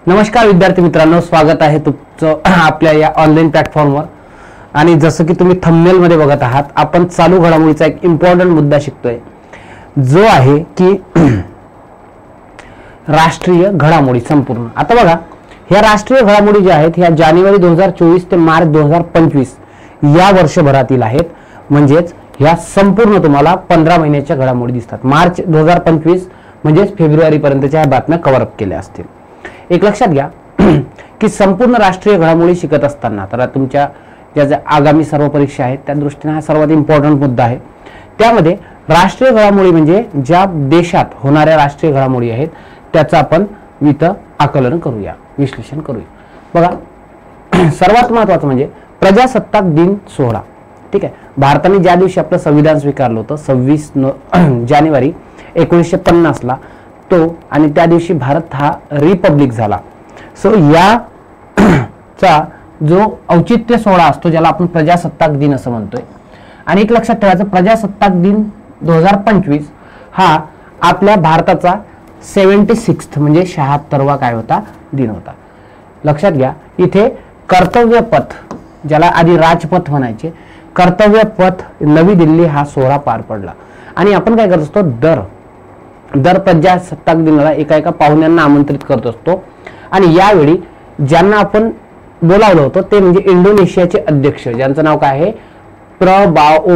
नमस्कार विद्यार्थी मित्रांनो, स्वागत आहे तुमचं आपल्या या ऑनलाईन प्लॅटफॉर्मवर। आणि जसं की तुम्ही थंबनेल मध्ये बघत आहात, आपण चालू घडामोडीचा एक इम्पॉर्टंट मुद्दा शिकतोय, जो आहे की राष्ट्रीय घडामोडी संपूर्ण। आता बघा, ह्या राष्ट्रीय घडामोडी ज्या आहेत ह्या जानेवारी 2024 ते मार्च 2025 या वर्षभरातील आहेत। म्हणजेच ह्या संपूर्ण तुम्हाला 15 महिन्याच्या घडामोडी दिसतात। मार्च 2025 म्हणजेच फेब्रुवारी पर्यंतच्या ह्या बातम्या कव्हर अप केल्या असतील। एक लक्षात घ्या की संपूर्ण राष्ट्रीय घडामोडी शिकत असताना तर तुमच्या ज्या आगामी सर्व परीक्षा आहेत त्या दृष्टीने हा सर्वात इम्पॉर्टंट मुद्दा आहे। त्यामध्ये राष्ट्रीय घडामोडी म्हणजे ज्या देशात होणाऱ्या राष्ट्रीय घडामोडी आहेत त्याचं आपण इथं आकलन करूया, विश्लेषण करूया। बघा, सर्वात महत्त्वाचं म्हणजे प्रजासत्ताक दिन सोहळा। ठीक आहे, भारताने ज्या दिवशी आपलं संविधान स्वीकारलं होतं 26 जानेवारी 1950 ला तो, आणि त्या दिवशी भारत हा रिपब्लिक झाला। सो या चा जो औचित्य सोहळा असतो ज्याला आपण प्रजासत्ताक दिन असं म्हणतोय। आणि एक लक्षात ठेवायचं, प्रजासत्ताक दिन 2025 हा आपल्या भारताचा 76th म्हणजे 76वा काय होता, दिन होता। लक्षात घ्या, इथे कर्तव्य पथ, ज्याला आधी राजपथ म्हणायचे, कर्तव्य पथ नवी दिल्ली हा सोहळा पार पडला। आणि आपण काय करत असतो, दर प्रजासत्ताक दिनाला एका पाहुण्यांना आमंत्रित करत असतो। आणि यावेळी ज्यांना आपण बोलावलं होतं ते म्हणजे इंडोनेशियाचे अध्यक्ष, ज्यांचं नाव काय आहे, प्रबाओ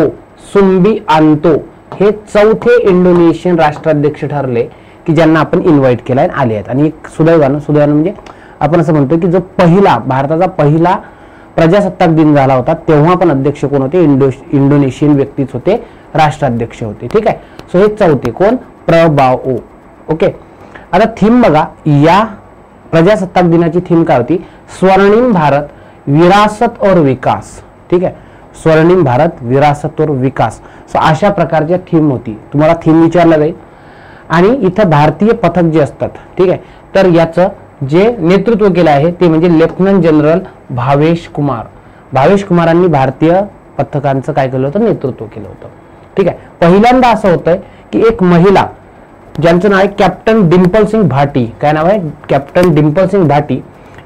सुबियांतो, हे चौथे इंडोनेशियन राष्ट्राध्यक्ष ठरले की ज्यांना आपण इन्व्हाइट केलाय, आले आहेत। आणि एक सुदैवानं म्हणजे आपण असं म्हणतो की जो भारताचा पहिला प्रजासत्ताक दिन झाला होता तेव्हा पण अध्यक्ष कोण होते, इंडोनेशियन व्यक्तीच होते, राष्ट्राध्यक्ष होते। ठीक आहे, सो हे चौथे कोण, प्रबाओ। ओके, आता थीम बघा, या प्रजासत्ताक दिनाची थीम काय होती, स्वर्णिम भारत विरासत और विकास। ठीक आहे, स्वर्णिम भारत विरासत और विकास। सो अशा प्रकारच्या थीम होती, तुम्हाला थीम विचारला जाईल। आणि इथं भारतीय पथक जे असतात, ठीक आहे, तर याचं जे नेतृत्व केलं आहे ते म्हणजे लेफ्टनंट जनरल भावेश कुमारांनी भारतीय पथकांचं काय केलं होतं, नेतृत्व केलं होतं। ठीक आहे, पहिल्यांदा असं होतंय की एक महिला ज्यांचं नाव आहे कॅप्टन डिम्पल सिंग भाटी, काय नाव आहे, कॅप्टन डिम्पल सिंग भाटी,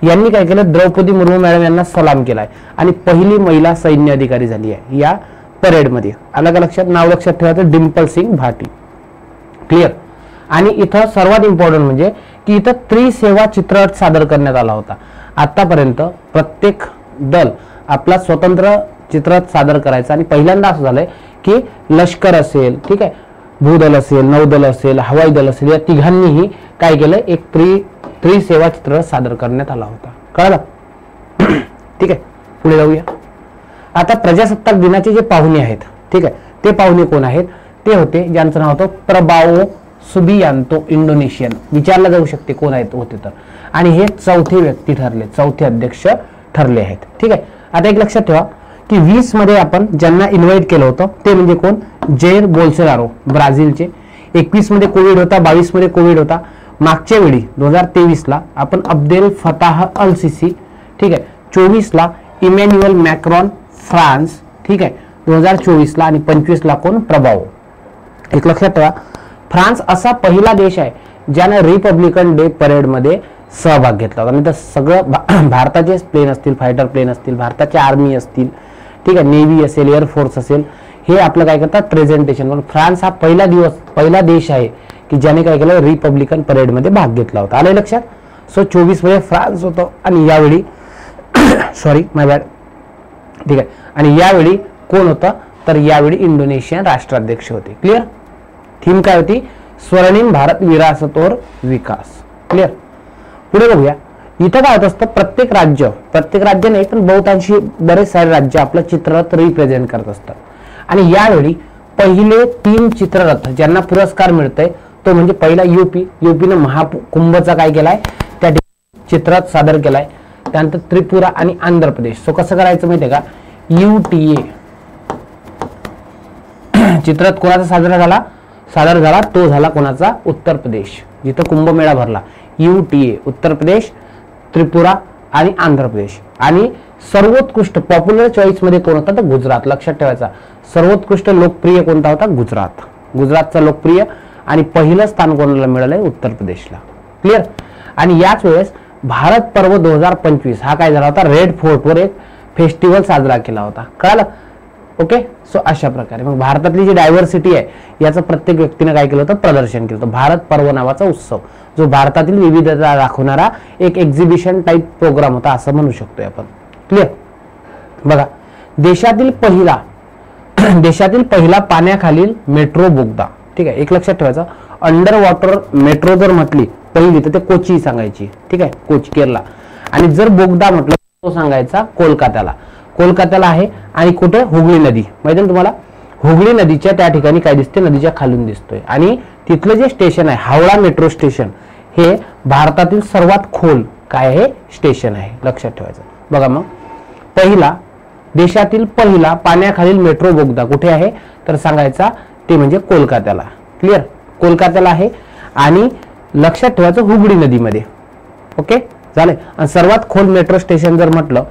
यांनी काय केलं, द्रौपदी मुर्मू मॅडम यांना सलाम केलाय आणि पहिली महिला सैन्य अधिकारी झाली आहे या परेडमध्ये। अलग लक्षात, नाव लक्षात ठेवायचं, डिम्पल सिंग भाटी। क्लिअर। आणि इथं सर्वात इम्पॉर्टंट म्हणजे की इथं त्रिसेवा चित्रपट सादर करण्यात आला होता। आतापर्यंत प्रत्येक दल आपला स्वतंत्र चित्रपट सादर करायचा आणि पहिल्यांदा असं झालंय की लष्कर असेल, ठीक आहे, भूदल असेल, नौदल असेल, हवाई दल असेल, या तिघांनीही काय केलं, एक त्रिसेवा चित्रपट सादर करण्यात आला होता। कळलं? ठीक आहे, पुढे जाऊया। आता प्रजासत्ताक दिनाचे जे पाहुणे आहेत, ठीक आहे, ते पाहुणे कोण आहेत, ते होते ज्यांचं नाव होतं प्रबाओ सुबियांतो, इंडोनेशियन। विचारला जाऊ शकते कोण आहेत होते तर, आणि हे चौथे व्यक्ती ठरले, चौथे अध्यक्ष ठरले आहेत। ठीक आहे, आता एक लक्षात ठेवा की 20 मध्ये आपण ज्यांना इन्व्हाइट केलं होतं ते म्हणजे कोण, जैर बोल्सोनारो ब्राझीलचे। 21 मध्ये कोविड होता, 22 मध्ये कोविड होता। मागच्या वेळी 2023 ला आपण अब्देल फताह अल सिसी, ठीक आहे, 24 ला इमॅन्युअल मॅक्रॉन फ्रान्स, ठीक आहे, 2024 ला, आणि 25 ला कोण, प्रबाओ। एक लक्षात ठेवा, फ्रान्स असा पहिला देश आहे ज्याने रिपब्लिकन डे परेड मध्ये सहभाग घेतला होता। आणि तर सगळं भारताचे प्लेन असतील, फायटर प्लेन असतील, भारताची आर्मी असतील, ठीक आहे, नेव्ही असेल, एअरफोर्स असेल, हे आपलं काय करतात, प्रेझेंटेशन करून। फ्रान्स हा पहिला देश आहे की ज्याने काय केलं, रिपब्लिकन परेड मध्ये भाग घेतला होता। आलं लक्षात? सो 24 मध्ये फ्रान्स होतं आणि यावेळी सॉरी माय बॅड, ठीक आहे, आणि यावेळी कोण होतं, तर यावेळी इंडोनेशियन राष्ट्राध्यक्ष होते। क्लिअर? थीम काय होती, स्वर्णिम भारत विरासत और विकास। क्लिअर? पुढे बघूया, इथं काय होत असतं, प्रत्येक राज्य नाही पण बहुतांशी बरेच सारे राज्य आपलं चित्ररथ रिप्रेझेंट करत असतात। आणि यावेळी पहिले 3 चित्ररथ ज्यांना पुरस्कार मिळतंय तो म्हणजे पहिला युपीनं महाकुंभचा काय केलाय, त्या चित्ररथ सादर केलाय। त्यानंतर त्रिपुरा आणि आंध्र प्रदेश। सो कसं करायचं माहितीये का, UTA चित्ररथ कोणाचा सादर झाला तो झाला कोणाचा, उत्तर प्रदेश, जिथं कुंभमेळा भरला। UTA उत्तर प्रदेश, त्रिपुरा आणि आंध्र प्रदेश। आणि सर्वोत्कृष्ट पॉप्युलर चॉईस मध्ये कोण होता, तर गुजरात। लक्षात ठेवायचा, सर्वोत्कृष्ट लोकप्रिय कोणता होता, गुजरातचा लोकप्रिय, आणि पहिलं स्थान कोणाला मिळालंय, उत्तर प्रदेशला। क्लिअर? आणि याच वेळेस भारत पर्व 2025 हा काय झाला होता, रेड फोर्टवर एक फेस्टिवल साजरा केला होता, कळालं. ओके, सो अशा प्रकारे मग भारतातली जी डायव्हर्सिटी आहे याचं प्रत्येक व्यक्तीने काय केलं होतं, प्रदर्शन केलं होतं. भारत पर्व नावाचा उत्सव जो भारतातील विविधता दाखवणारा एक एक्झिबिशन टाईप प्रोग्राम होता असं म्हणू शकतोय आपण. क्लिअर. बघा, देशातील पहिला पाण्याखालील मेट्रो बोगदा. ठीक आहे, एक लक्षात ठेवायचं, अंडर वॉटर मेट्रो जर म्हटली पहिली तर ते कोची सांगायची. ठीक आहे, कोची केरला. आणि जर बोगदा म्हटलं तो सांगायचा कोलकात्याला आहे. आणि कुठे, हुगळी नदी माहिती ना तुम्हाला, हुगळी नदीच्या त्या ठिकाणी काय दिसते, नदीच्या खालून दिसतोय. आणि तिथलं जे स्टेशन आहे हावडा मेट्रो स्टेशन हे भारतातील सर्वात खोल काय आहे, स्टेशन आहे, लक्षात ठेवायचं. बघा मग, देशातील पहिला पाण्याखालील मेट्रो बोगदा कुठे आहे तर सांगायचा ते म्हणजे कोलकात्याला. क्लिअर, कोलकात्याला आहे. आणि लक्षात ठेवायचं हुगळी नदीमध्ये. ओके, झाले. आणि सर्वात खोल मेट्रो स्टेशन जर म्हटलं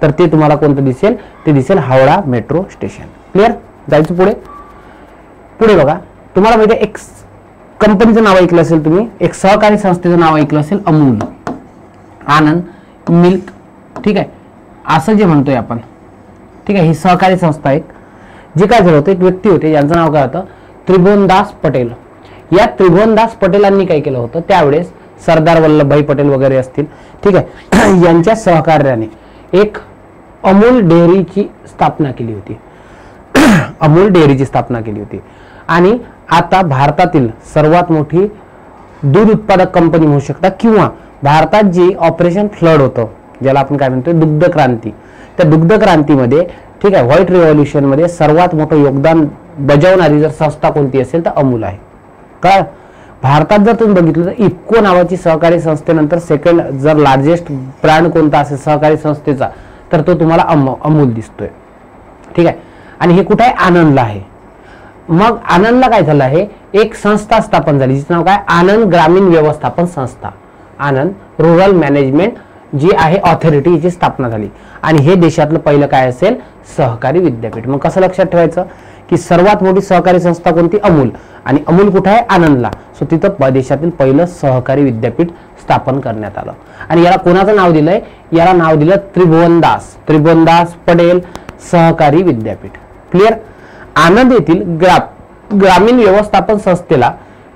तर ते तुम्हाला कोणतं दिसेल, ते दिसेल हावडा मेट्रो स्टेशन. क्लिअर. जायचं पुढे बघा, तुम्हाला माहिती आहे एक कंपनीचं नाव ऐकलं असेल तुम्ही, एक सहकारी संस्थेचं नाव ऐकलं असेल, अमूल, आनंद मिल्क. ठीक आहे, असं जे म्हणतोय आपण. ठीक आहे, ही सहकारी संस्था आहे. जे काय झालं होतं, एक व्यक्ती होते ज्यांचं नाव काय होतं, त्रिभुवनदास पटेल. या त्रिभुवनदास पटेलांनी काय केलं होतं, त्यावेळेस सरदार वल्लभभाई पटेल वगैरे असतील, ठीक आहे, यांच्या सहकार्याने एक अमूल डेअरीची स्थापना केली होती. अमूल डेअरीची स्थापना केली होती. आणि आता भारतातील सर्वात मोठी दूध उत्पादक कंपनी म्हणू शकता, किंवा भारतात जी ऑपरेशन फ्लड होतं ज्याला आपण काय म्हणतो दुग्ध क्रांती, त्या दुग्ध क्रांतीमध्ये, ठीक आहे, व्हाईट रिव्हॉल्युशन मध्ये सर्वात मोठं योगदान बजावणारी जर संस्था कोणती असेल तर अमूल आहे. काय भारतात जर तुम्ही बघितलं तर इफ्को नावाची सहकारी संस्थेनंतर सेकंड जर लार्जेस्ट ब्रँड कोणता असेल सहकारी संस्थेचा तर तो तुम्हाला अमूल दिसतोय. ठीक आहे, आणि हे कुठे आहे, आनंदला आहे. मग आनंदला काय झालं आहे, एक संस्था स्थापन झाली जिचं नाव काय, आनंद ग्रामीण व्यवस्थापन संस्था, आनंद रुरल मॅनेजमेंट जी आहे ऑथॉरिटी, याची स्थापना झाली. आणि हे देशातलं पहिलं काय असेल, सहकारी विद्यापीठ. मग कसं लक्षात ठेवायचं की सर्वात मोठी सहकारी संस्था कोणती, अमूल. आणि अमूल कुठे आहे, आनंदला. सो तिथं देशातील पहिलं सहकारी विद्यापीठ स्थापन करण्यात आलं. आणि याला कोणाचं नाव दिलंय, याला नाव दिलं त्रिभुवनदास पटेल सहकारी विद्यापीठ. क्लिअर. आनंद येथील ग्रामीण व्यवस्थापन संस्थेला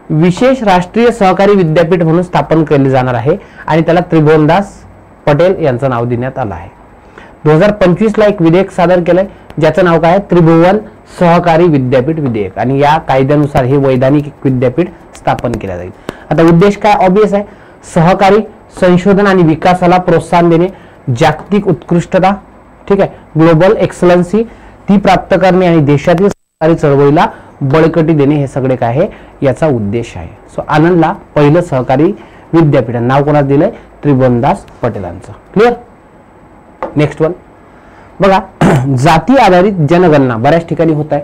विशेष राष्ट्रीय सहकारी विद्यापीठ म्हणून स्थापन केले जाणार आहे आणि त्याला त्रिभुवनदास पटेल यांचं नाव देण्यात आलं आहे. 2025 ला एक विधेयक सादर केलंय ज्याचं नाव काय, त्रिभुवन सहकारी विद्यापीठ विधेयक. आणि या कायद्यानुसार हे वैधानिक विद्यापीठ स्थापन केले जाईल. आता उद्देश काय, ऑब्वियस आहे, सहकारी संशोधन आणि विकासाला प्रोत्साहन देणे, जागतिक उत्कृष्टता, ठीक आहे, ग्लोबल एक्सलन्सी ती प्राप्त करणे आणि देशातील सहकारी चळवळीला बळकटी देणे, हे सगळे काय आहे याचा उद्देश आहे. सो आनंदला पहिलं सहकारी विद्यापीठ नाव कोणाला दिलंय, त्रिभुवनदास पटेलांचं. क्लिअर. नेक्स्ट वन बघा, जाती आधारित जनगणना बऱ्याच ठिकाणी होत आहे.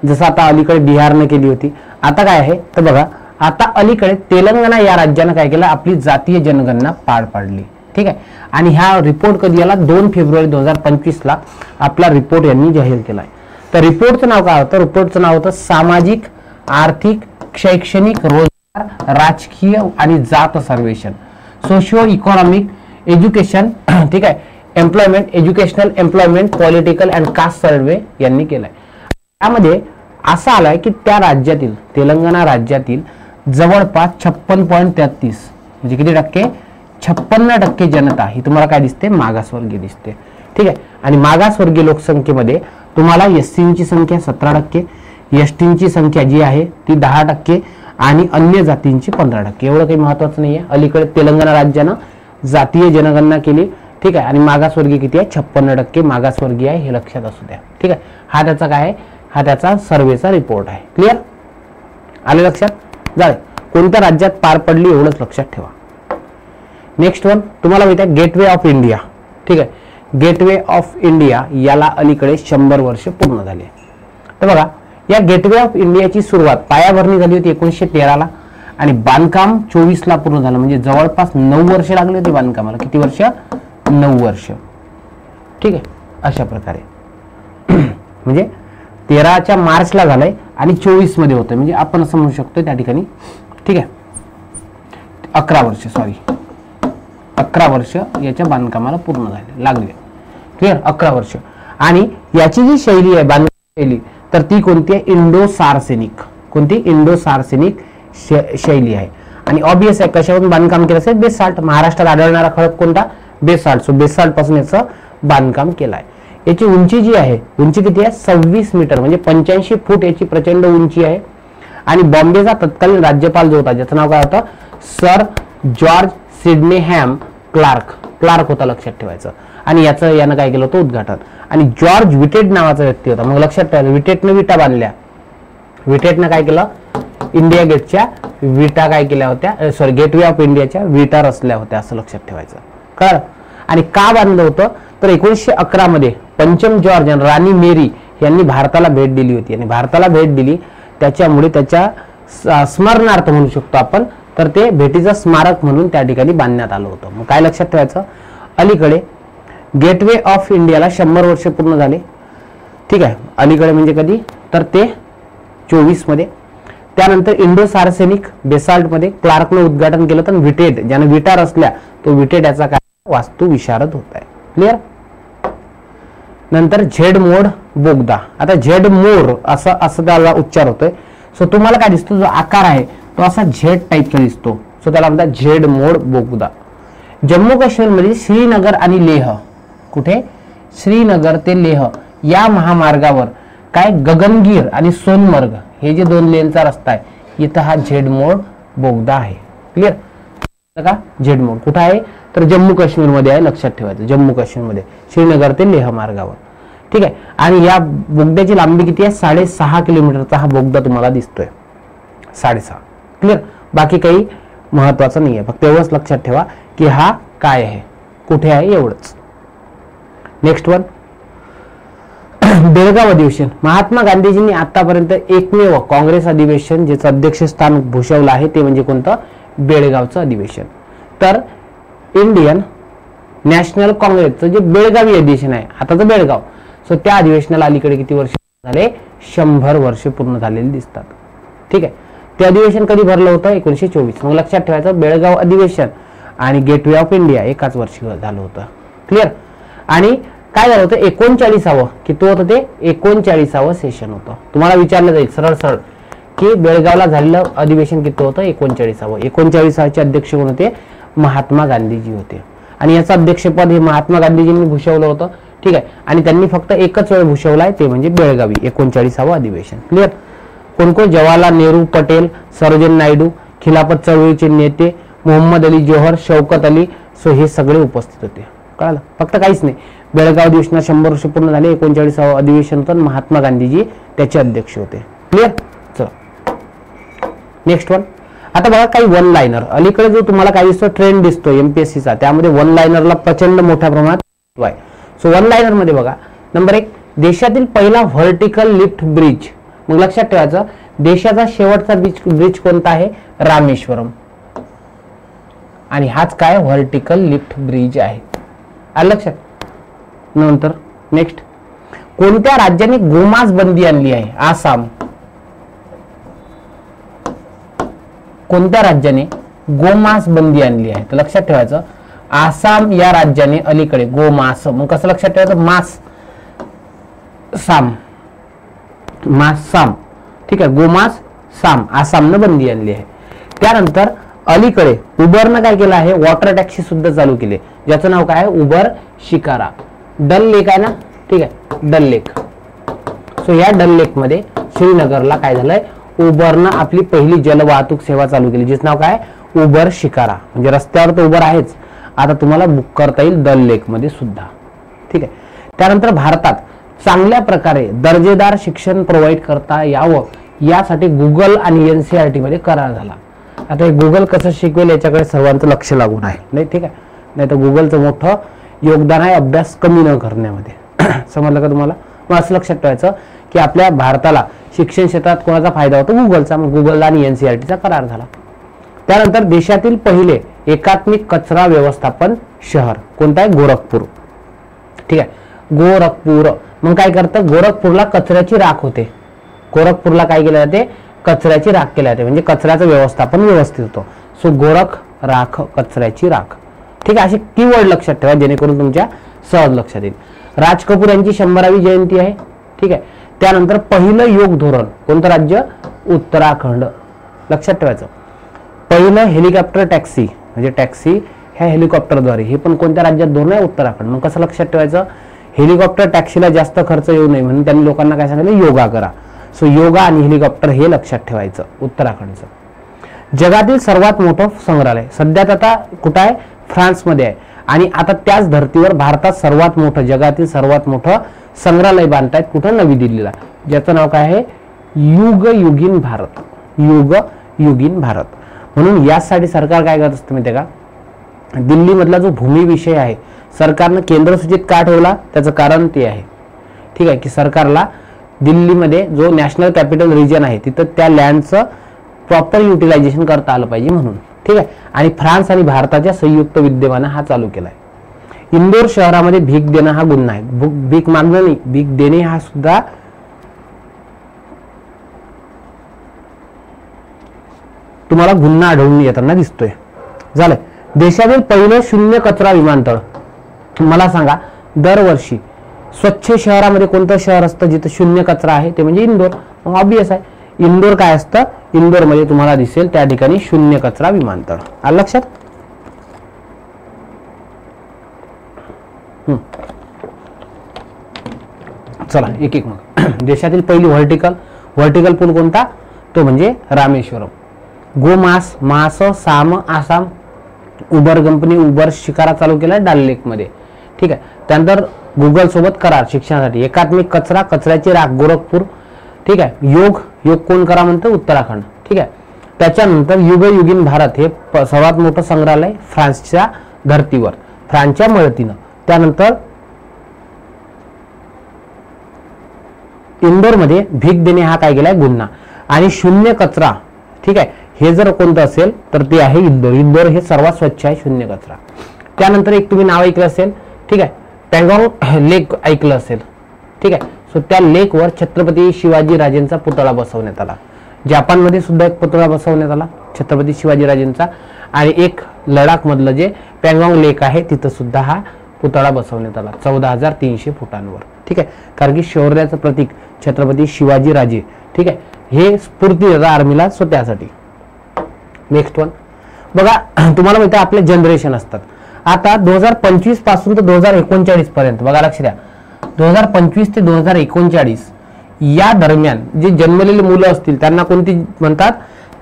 जसं आता अलीकडे बिहारने केली होती. आता काय आहे तर बघा, आता अलीकडे तेलंगणा या राज्यानं काय केलं, आपली जातीय जनगणना पार पाडली. ठीक आहे, आणि हा रिपोर्ट कधी आला, 2 फेब्रुवारी 2025 ला आपला रिपोर्ट यांनी जाहीर केलाय. तर रिपोर्टचं नाव काय होतं, रिपोर्टचं नाव होतं सामाजिक, आर्थिक, शैक्षणिक, रोजगार, राजकीय आणि जात सर्वेक्षण, सोशिओ इकॉनॉमिक, एज्युकेशन, ठीक आहे, employment, educational, employment, political and caste survey यांनी केलाय. त्यामध्ये असं आलाय की त्या राज्यातील, तेलंगणा राज्यातील जवळपास 56.33 म्हणजे किती टक्के, 56% जनता ही तुम्हाला काय दिसते, मागासवर्गीय दिसते. ठीक आहे, आणि मागासवर्गीय लोकसंख्येमध्ये तुम्हाला एससीची संख्या 17%, एसटीची संख्या जी आहे ती 10% आणि अन्य जातींची 15%. एवढं काही महत्वाचं नाहीये. अलीकडे तेलंगणा राज्यानं जातीय जनगणना केली. ठीक आहे, आणि मागासवर्गीय किती आहे, 56% मागासवर्गीय आहे, हे लक्षात असू द्या. ठीक आहे, हा त्याचा काय आहे, हा त्याचा सर्वेचा रिपोर्ट आहे. क्लिअर, आले लक्षात. जाळे कोणत्या राज्यात पार पडली एवढंच लक्षात ठेवा. नेक्स्ट वन तुम्हाला माहिती आहे, गेटवे ऑफ इंडिया. ठीक आहे, गेटवे ऑफ इंडिया याला अलीकडे 100 वर्ष पूर्ण झाले. तर बघा, या गेटवे ऑफ इंडियाची सुरुवात, पायाभरणी झाली होती 1913 ला आणि बांधकाम 24 ला पूर्ण झालं. म्हणजे जवळपास 9 वर्ष लागले होते बांधकामाला. किती वर्ष, 9 वर्ष. ठीक आहे, अशा प्रकारे म्हणजे 13च्या मार्चला झालंय आणि 24 मध्ये होतंय, म्हणजे आपण असं म्हणू शकतो त्या ठिकाणी. ठीक आहे, 11 वर्ष, सॉरी 11 वर्ष याच्या बांधकामाला पूर्ण झाले लागले. क्लिअर, 11 वर्ष. आणि याची जी शैली आहे बांधकाम शैली, तर ती कोणती आहे? इंडो सार्सेनिक. कोणती? इंडो सार्सेनिक शैली आहे. आणि ऑब्वियस आहे कशावरून बांधकाम केलं असेल? बेसाल्ट. महाराष्ट्रात आढळणारा खडक कोणता? बेसाल्ट. सो बेसाल्ट पासून याचं बांधकाम केलं आहे. याची उंची जी आहे, उंची किती आहे? 26 मीटर, म्हणजे 85 फूट याची प्रचंड उंची आहे. आणि बॉम्बेचा तत्कालीन राज्यपाल जो होता, ज्याचं नाव काय होतं? सर जॉर्ज सिडनेहॅम क्लार्क होता, लक्षात ठेवायचं. आणि यानं काय केलं होतं? उद्घाटन. आणि जॉर्ज विटेट नावाचा व्यक्ती होता. मग लक्षात ठेवायचं, विटेटने विटा बांधल्या. विटेटनं काय केलं? इंडिया गेटच्या विटा काय केल्या होत्या? सॉरी, गेटवे ऑफ इंडियाच्या विटा रचल्या होत्या, असं लक्षात ठेवायचं. कळलं? आणि का बांधलं होतं? तर 1911 मध्ये पंचम जॉर्ज आणि राणी मेरी यांनी भारताला भेट दिली होती. आणि भारताला भेट दिली त्याच्यामुळे त्याच्या स्मरणार्थ म्हणू शकतो आपण, तर ते भेटीचं स्मारक म्हणून त्या ठिकाणी बांधण्यात आलं होतं. मग काय लक्षात ठेवायचं? अलीकडे गेटवे ऑफ इंडियाला 100 वर्ष पूर्ण झाले. ठीक आहे, अलीकडे म्हणजे कधी? तर ते 24 मध्ये. त्यानंतर इंडो सार्सेनिक बेसाल्ट मध्ये क्लार्कनं उद्घाटन केलं. तर विटेट, ज्याने विटा रचल्या, तो विटेट याचा काय? वास्तू विशारद होत आहे. क्लिअर? नंतर झेड मोड बोगदा. आता झेड मोर असं त्याला उच्चार होतोय. सो तुम्हाला काय दिसतो? जो आकार आहे तो असा झेड टाईपचा दिसतो. सो त्याला म्हणतात झेड मोड बोगदा. जम्मू काश्मीर मध्ये श्रीनगर आणि लेह, कुठे? श्रीनगर ते लेह या महामार्गावर काय? गगनगीर आणि सोनमर्ग हे जे 2 लेनचा रस्ता आहे, इथं हा झेड मोड बोगदा आहे. क्लिअर का? झेड मोड कुठं आहे? तर जम्मू काश्मीर मध्ये आहे, लक्षात ठेवायचं. जम्मू काश्मीर मध्ये श्रीनगर ते लेह मार्गावर. ठीक आहे. आणि या बोगद्याची लांबी किती आहे? 6.5 किलोमीटरचा हा बोगदा तुम्हाला दिसतोय. 6.5. क्लिअर? बाकी काही महत्वाचं नाही आहे, फक्त एवढंच लक्षात ठेवा की हा काय आहे, कुठे आहे, एवढंच. नेक्स्ट वन, बेळगाव अधिवेशन. महात्मा गांधीजींनी आतापर्यंत एकमेव काँग्रेस अधिवेशन ज्याचं अध्यक्षस्थान भूषवलं आहे ते म्हणजे कोणतं? बेळगावचं अधिवेशन. तर इंडियन नॅशनल काँग्रेसचं जे बेळगावी अधिवेशन आहे, आताचं बेळगाव, सो त्या अधिवेशनाला अलीकडे किती वर्ष झाले? 100 वर्ष पूर्ण झालेली दिसतात. ठीक आहे. ते अधिवेशन कधी भरलं होतं? 1924. मग लक्षात ठेवायचं, बेळगाव अधिवेशन आणि गेटवे ऑफ इंडिया एकाच वर्षी झालं होतं. क्लिअर? आणि काय झालं होतं? 39वं किती होतं? ते 39वं सेशन होतं. तुम्हाला विचारलं जाईल सरळ सरळ की बेळगावला झालेलं अधिवेशन किती होतं? 39वं. 39चे अध्यक्ष कोण होते? महात्मा गांधीजी होते. आणि याचं अध्यक्षपद हे महात्मा गांधीजींनी भूषवलं होतं. ठीक आहे. आणि त्यांनी फक्त एकच वेळ भूषवलाय, ते म्हणजे बेळगावी 39वं अधिवेशन. क्लिअर? कोण कोण? जवाहरलाल नेहरू, पटेल, सरोजिनी नायडू, खिलाफत चळवळीचे नेते, मोहम्मद अली जोहर, शौकत अली, सो हे सगळे उपस्थित होते. कळलं? फक्त काहीच नाही. बेळगाव अधिवेशनात 100 वर्ष पूर्ण झाले. 39वं अधिवेशन होतं. महात्मा गांधीजी त्याचे अध्यक्ष होते. क्लिअर? चला नेक्स्ट वन. आता बघा काही वन लाइनर. अलीकडे जो तुम्हाला काही दिसतो ट्रेंड दिसतो एमपीएससीचा, त्यामध्ये वन लाइनरला प्रचंड मोठ्या प्रमाणात आहे. सो वन लाइनर मध्ये बघा, नंबर 1, देशातील पहिला व्हर्टिकल लिफ्ट ब्रिज. मग लक्षात ठेवायचं, देशाचा शेवटचा ब्रिज कोणता आहे? रामेश्वरम. आणि हाच काय? व्हर्टिकल लिफ्ट ब्रिज आहे. आलं लक्षात? नंतर नेक्स्ट, कोणत्या राज्याने गोमांस बंदी आणली आहे? आसाम. कोणत्या राज्याने गोमांस बंदी आणली आहे? तर लक्षात ठेवायचं, आसाम या राज्याने अलीकडे गोमांस. मग कसं लक्षात ठेवायचं? मांस साम, मांस साम. ठीक आहे, गोमांस साम, आसामनं बंदी आणली आहे. त्यानंतर अलीकडे उबरनं काय केलं आहे? वॉटर टॅक्सी सुद्धा चालू केली, ज्याचं नाव काय आहे? उबर शिकारा. डल लेक आहे ना? ठीक आहे, डल लेक. सो या डल लेक मध्ये श्रीनगरला काय झालंय? उबरनं आपली पहिली जलवाहतूक सेवा चालू केली, जिचं नाव काय? उबर शिकारा. म्हणजे रस्त्यावर तर उबर आहेच, आता तुम्हाला बुक करता येईल डल लेक मध्ये सुद्धा. ठीक आहे. त्यानंतर भारतात चांगल्या प्रकारे दर्जेदार शिक्षण प्रोव्हाइड करता यावं यासाठी गुगल आणि एनसीईआरटी मध्ये करार झाला. आता हे गुगल कसं शिकवेल याच्याकडे सर्वांचं लक्ष लागून आहे. नाही, ठीक आहे, नाही तर गुगलचं मोठं योगदान आहे अभ्यास कमी न करण्यामध्ये. समजलं का तुम्हाला? मग असं लक्षात ठेवायचं की आपल्या भारताला शिक्षण क्षेत्रात कोणाचा फायदा होतो? गुगलचा. मग गुगल आणि एनसीईआरटीचा करार झाला. त्यानंतर देशातील पहिले एकात्मिक कचरा व्यवस्थापन शहर कोणतं आहे? गोरखपूर. ठीक आहे, गोरखपूर. मग काय करतं? गोरखपूरला कचऱ्याची राख होते. गोरखपूरला काय केलं जाते? कचऱ्याची राख केली जाते, म्हणजे कचऱ्याचं व्यवस्थापन व्यवस्थित होतं. सो गोरख राख, कचऱ्याची राख. ठीक आहे, असे कीवर्ड लक्षात ठेवा जेणेकरून तुमच्या सहज लक्षात येईल. राज कपूर यांची 100वी जयंती आहे. ठीक आहे. त्यानंतर पहिलं योग धोरण कोणतं राज्य? उत्तराखंड. लक्षात ठेवायचं. पहिलं हेलिकॉप्टर टॅक्सी म्हणजे टॅक्सी ह्या हेलिकॉप्टरद्वारे हे पण कोणत्या राज्यात धोरण आहे? उत्तराखंड. मग कसं लक्षात ठेवायचं? हेलिकॉप्टर टॅक्सीला जास्त खर्च येऊ नये म्हणून त्यांनी लोकांना काय सांगितलं? योगा करा. सो योगा आणि हेलिकॉप्टर हे लक्षात ठेवायचं उत्तराखंडचं. जगातील सर्वात मोठं संग्रहालय सध्यात आता कुठं आहे? फ्रान्समध्ये आहे. आणि आता त्याच धर्तीवर भारतात सर्वात मोठं जगातील सर्वात मोठं संग्रहालय बांधतायत कुठं? नवी दिल्लीला. ज्याचं नाव काय आहे? युगयुगीन भारत. युगयुगीन भारत. म्हणून यासाठी सरकार काय करत असतं माहिती आहे का? दिल्लीमधला जो भूमी विषय आहे सरकारनं केंद्र सूचित का ठेवला? त्याचं कारण ते आहे. ठीक आहे की सरकारला दिल्लीमध्ये जो नॅशनल कॅपिटल रिजन आहे तिथं त्या लँडचं प्रॉपर युटिलायझेशन करता आलं पाहिजे म्हणून. ठीक आहे. आणि फ्रान्स आणि भारताच्या संयुक्त विद्यमानं हा चालू केलाय. इंदोर शहरामध्ये भीक देणं हा गुन्हा आहे. भीक मागणं नाही, भीक देणे हा सुद्धा तुम्हाला गुन्हा आढळून येताना दिसतोय. झालं. देशातील पहिलं शून्य कचरा विमानतळ. मला सांगा दरवर्षी स्वच्छ शहरामध्ये कोणतं शहर असतं जिथं शून्य कचरा आहे? ते म्हणजे इंदोर. मग ऑब्वियस आहे इंदोर काय असतं? इंदोर मध्ये तुम्हाला दिसेल त्या ठिकाणी शून्य कचरा विमानतळ. आलं लक्षात? चला एक एक मग. देशातील पहिली व्हर्टिकल पूल कोणता? तो म्हणजे रामेश्वरम. गोमास मास साम Assam Uber company Uber shikara चालू केला डाल लेक मध्ये. ठीक आहे. त्यानंतर गुगल सोबत करार शिक्षणासाठी. एकात्मिक कचऱ्याची राख गोरखपूर. ठीक आहे. योग कोण करा म्हणतं? उत्तराखंड. ठीक आहे. त्याच्यानंतर युगयुगीन भारत हे सर्वात मोठं संग्रहालय फ्रान्सच्या धर्तीवर फ्रान्सच्या मदतीनं. त्यानंतर इंदोरमध्ये भीक देणे हा काय गेलाय? गुन्हा. आणि शून्य कचरा. ठीक आहे. हे जर कोणतं असेल तर ते आहे इंदोर. इंदोर हे सर्वात स्वच्छ आहे शून्य कचरा. त्यानंतर एक तुम्ही नाव ऐकलं असेल. ठीक आहे. पँगॉंग लेक ऐकलं असेल. ठीक आहे. सो त्या लेकवर छत्रपती शिवाजी राजेंचा पुतळा बसवण्यात आला. जपानमध्ये सुद्धा एक पुतळा बसवण्यात आला छत्रपती शिवाजी राजेंचा. आणि एक लडाख मधलं जे पँगॉंग लेक आहे तिथं सुद्धा हा पुतळा बसवण्यात आला 14,300 फुटांवर. ठीक आहे. कारण की शौर्याचं प्रतीक छत्रपती शिवाजी राजे. ठीक आहे. हे स्फूर्ती देतात आर्मीला. सो त्यासाठी. नेक्स्ट वन बघा. तुम्हाला माहिती आहे आपले जनरेशन असतात. आता 2025 पासून तर 2039 पर्यंत बघा लक्ष द्या. 2025 ते 2039 या दरम्यान जे जन्मलेले मुलं असतील त्यांना कोणती म्हणतात?